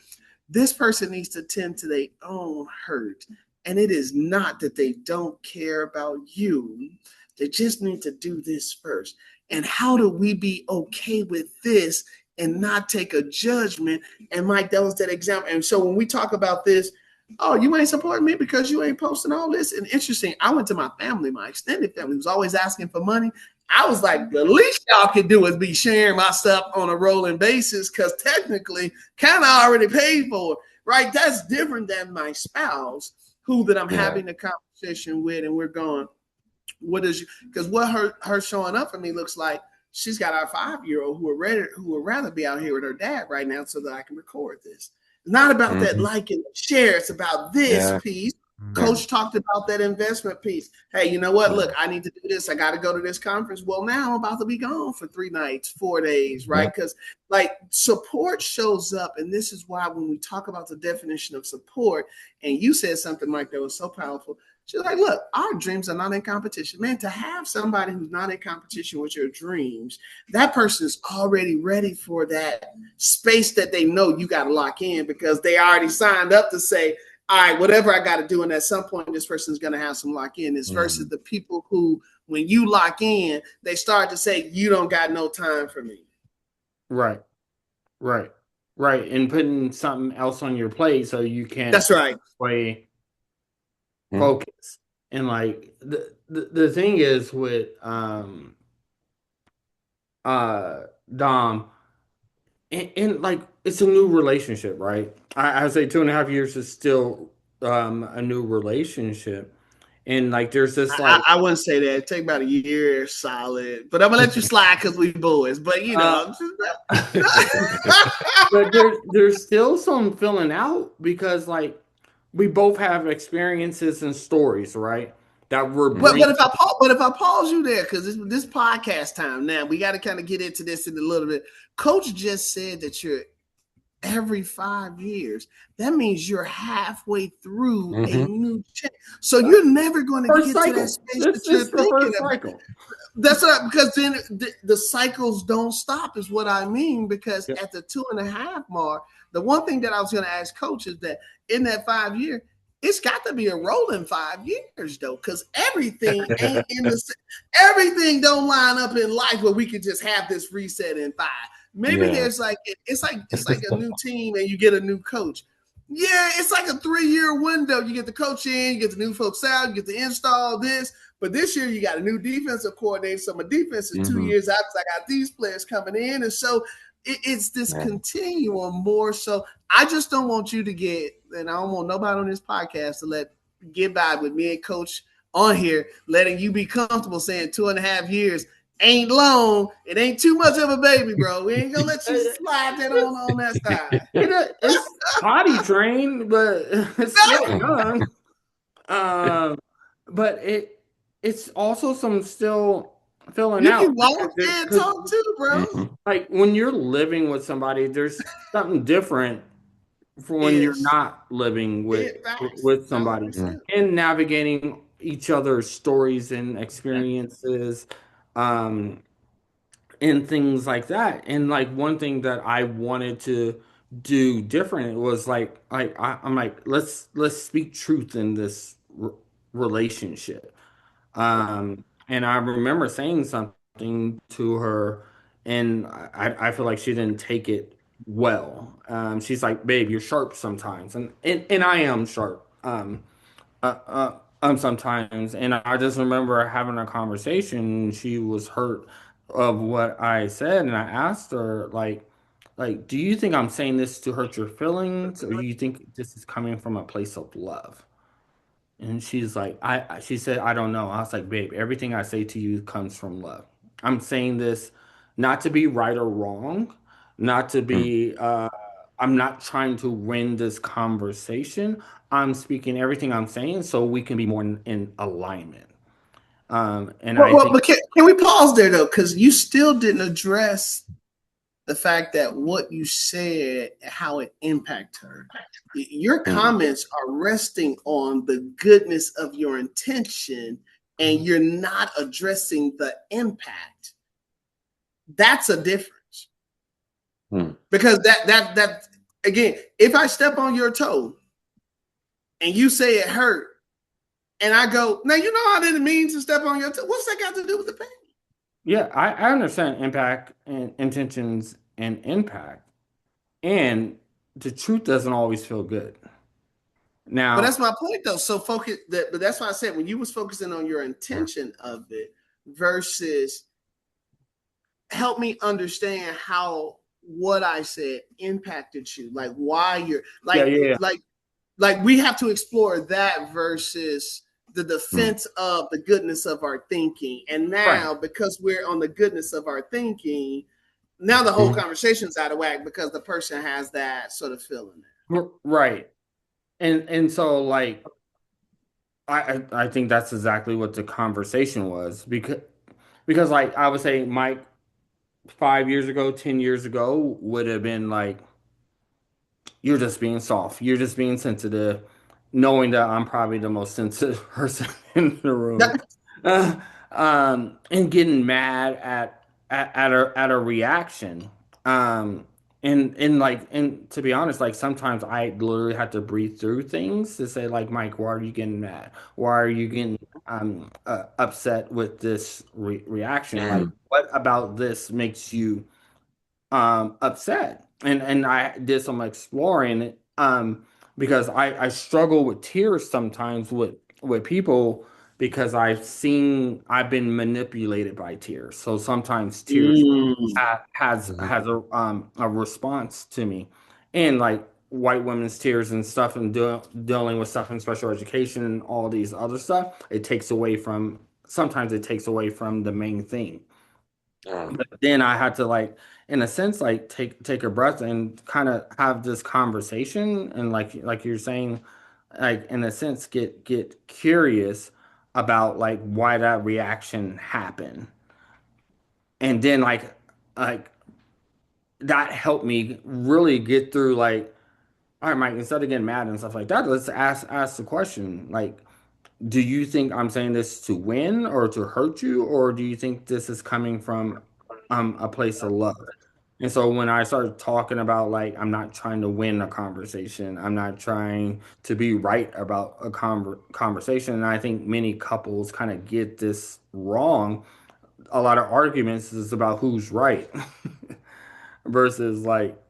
Speaker 3: This person needs to tend to their own hurt. And it is not that they don't care about you. They just need to do this first. And how do we be okay with this and not take a judgment? And Mike, that was that example. And so when we talk about this, oh, you ain't supporting me because you ain't posting all this. And interesting, I went to my family, my extended family was always asking for money. I was like, the least y'all can do is be sharing my stuff on a rolling basis, because technically kind of already paid for it, right? That's different than my spouse, who that I'm having a conversation with, and we're going, what is you? Because what her showing up for me looks like, she's got our 5-year-old who would rather be out here with her dad right now so that I can record this. It's not about that like and share. It's about this piece. Coach talked about that investment piece. Hey, you know what? Look, I need to do this. I got to go to this conference. Well, now I'm about to be gone for 3 nights, 4 days, right? Because like support shows up. And this is why when we talk about the definition of support, and you said something, Mike, that was so powerful. She's like, look, our dreams are not in competition. Man, to have somebody who's not in competition with your dreams, that person is already ready for that space that they know you got to lock in, because they already signed up to say, all right, whatever I got to do, and at some point, this person is going to have some lock in. This versus the people who, when you lock in, they start to say, you don't got no time for me.
Speaker 2: Right. And putting something else on your plate so you can't.
Speaker 3: That's right.
Speaker 2: Focus. And like the thing is with Dom, and like it's a new relationship, right? I say 2.5 years is still a new relationship. And like there's this like
Speaker 3: I wouldn't say that. It'd take about a year solid, but I'm gonna let you slide because we boys. But you know,
Speaker 2: but there's still some filling out, because like we both have experiences and stories, right? That we're
Speaker 3: but if I pause you there, because this podcast time now, we got to kind of get into this in a little bit. Coach just said that you're every 5 years. That means you're halfway through a
Speaker 4: Mm-hmm.
Speaker 3: new change. So you're never going to
Speaker 2: First
Speaker 3: get to that
Speaker 2: cycle.
Speaker 3: space
Speaker 2: This
Speaker 3: that you're
Speaker 2: is the
Speaker 3: thinking
Speaker 2: first
Speaker 3: about.
Speaker 2: cycle.
Speaker 3: That's right, because then the cycles don't stop, is what I mean. Because
Speaker 2: Yep.
Speaker 3: at the 2.5 mark, the one thing that I was going to ask Coach is that in that 5 year, it's got to be a rolling 5 years though, because everything ain't in the everything don't line up in life where we could just have this reset in 5. Maybe
Speaker 4: Yeah.
Speaker 3: there's like it's like a new team and you get a new coach. Yeah, it's like a 3-year window. You get the coach in, you get the new folks out, you get to install this. But this year you got a new defensive coordinator. So my defense is 2 years out because I got these players coming in. And so it's this continuum more. So I just don't want you to get, and I don't want nobody on this podcast to get by with me and Coach on here, letting you be comfortable saying 2.5 years ain't long. It ain't too much of a baby, bro. We ain't gonna let you slide that on that side.
Speaker 2: It's potty trained, but it's still young. But it's also some still filling
Speaker 3: You
Speaker 2: out.
Speaker 3: can walk and talk too, bro.
Speaker 2: Like when you're living with somebody, there's something different from when you're not living with somebody
Speaker 3: 100%.
Speaker 2: and navigating each other's stories and experiences. Um, and things like that. And like one thing that I wanted to do different was I'm like let's speak truth in this relationship. And I remember saying something to her, and I feel like she didn't take it well. She's like, "Babe, you're sharp sometimes," and I am sharp. Sometimes, and I just remember having a conversation. She was hurt of what I said, and I asked her, do you think I'm saying this to hurt your feelings, or do you think this is coming from a place of love? And she's like, she said, I don't know. I was like, babe, everything I say to you comes from love. I'm saying this not to be right or wrong, not to be, I'm not trying to win this conversation. I'm speaking everything I'm saying so we can be more in alignment. And I think,
Speaker 3: But can we pause there though? Because you still didn't address the fact that what you said, how it impacted her. Your comments are resting on the goodness of your intention, and you're not addressing the impact. That's a difference. Because that again, if I step on your toe and you say it hurt, and I go, now you know I didn't mean to step on your toe. What's that got to do with the pain?
Speaker 2: yeah, I understand impact and intentions and impact. And the truth doesn't always feel good.
Speaker 3: But
Speaker 2: Now,
Speaker 3: that's my point though. So focus that, but that's why I said when you was focusing on your intention of it versus help me understand how what I said impacted you, like why you're
Speaker 2: yeah.
Speaker 3: like we have to explore that versus the defense of the goodness of our thinking. And now,
Speaker 2: Right.
Speaker 3: because we're on the goodness of our thinking, now the whole conversation's out of whack because the person has that sort of feeling there.
Speaker 2: Right. And so like I think that's exactly what the conversation was because like I would say Mike 5 years ago, 10 years ago would have been like you're just being soft, you're just being sensitive, knowing that I'm probably the most sensitive person in the room. Uh, and getting mad at a reaction. Um, and to be honest, like sometimes I literally have to breathe through things to say like, Mike, why are you getting mad? Why are you getting upset with this reaction? Like, what about this makes you upset? And I did some exploring because I struggle with tears sometimes with people because I've been manipulated by tears. So sometimes tears has a response to me, and like white women's tears and stuff, and dealing with stuff in special education and all these other stuff, sometimes it takes away from the main thing. But then I had to like, in a sense, like take a breath and kind of have this conversation, and like you're saying, like in a sense, get curious about like why that reaction happened, and then like that helped me really get through like, all right, Mike, instead of getting mad and stuff like that, let's ask the question, like, do you think I'm saying this to win or to hurt you, or do you think this is coming from a place of love? And so when I started talking about like I'm not trying to win a conversation, I'm not trying to be right about a conversation, and I think many couples kind of get this wrong. A lot of arguments is about who's right versus like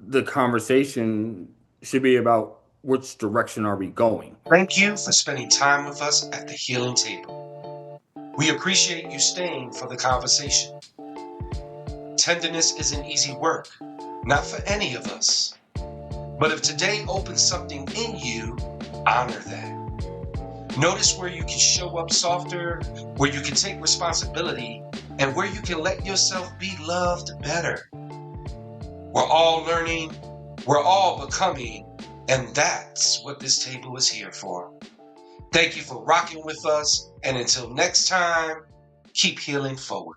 Speaker 2: the conversation should be about which direction are we going.
Speaker 1: Thank you for spending time with us at the healing table. We appreciate you staying for the conversation. Tenderness isn't easy work, not for any of us. But if today opens something in you, honor that. Notice where you can show up softer, where you can take responsibility, and where you can let yourself be loved better. We're all learning, we're all becoming, and that's what this table is here for. Thank you for rocking with us, and until next time, keep healing forward.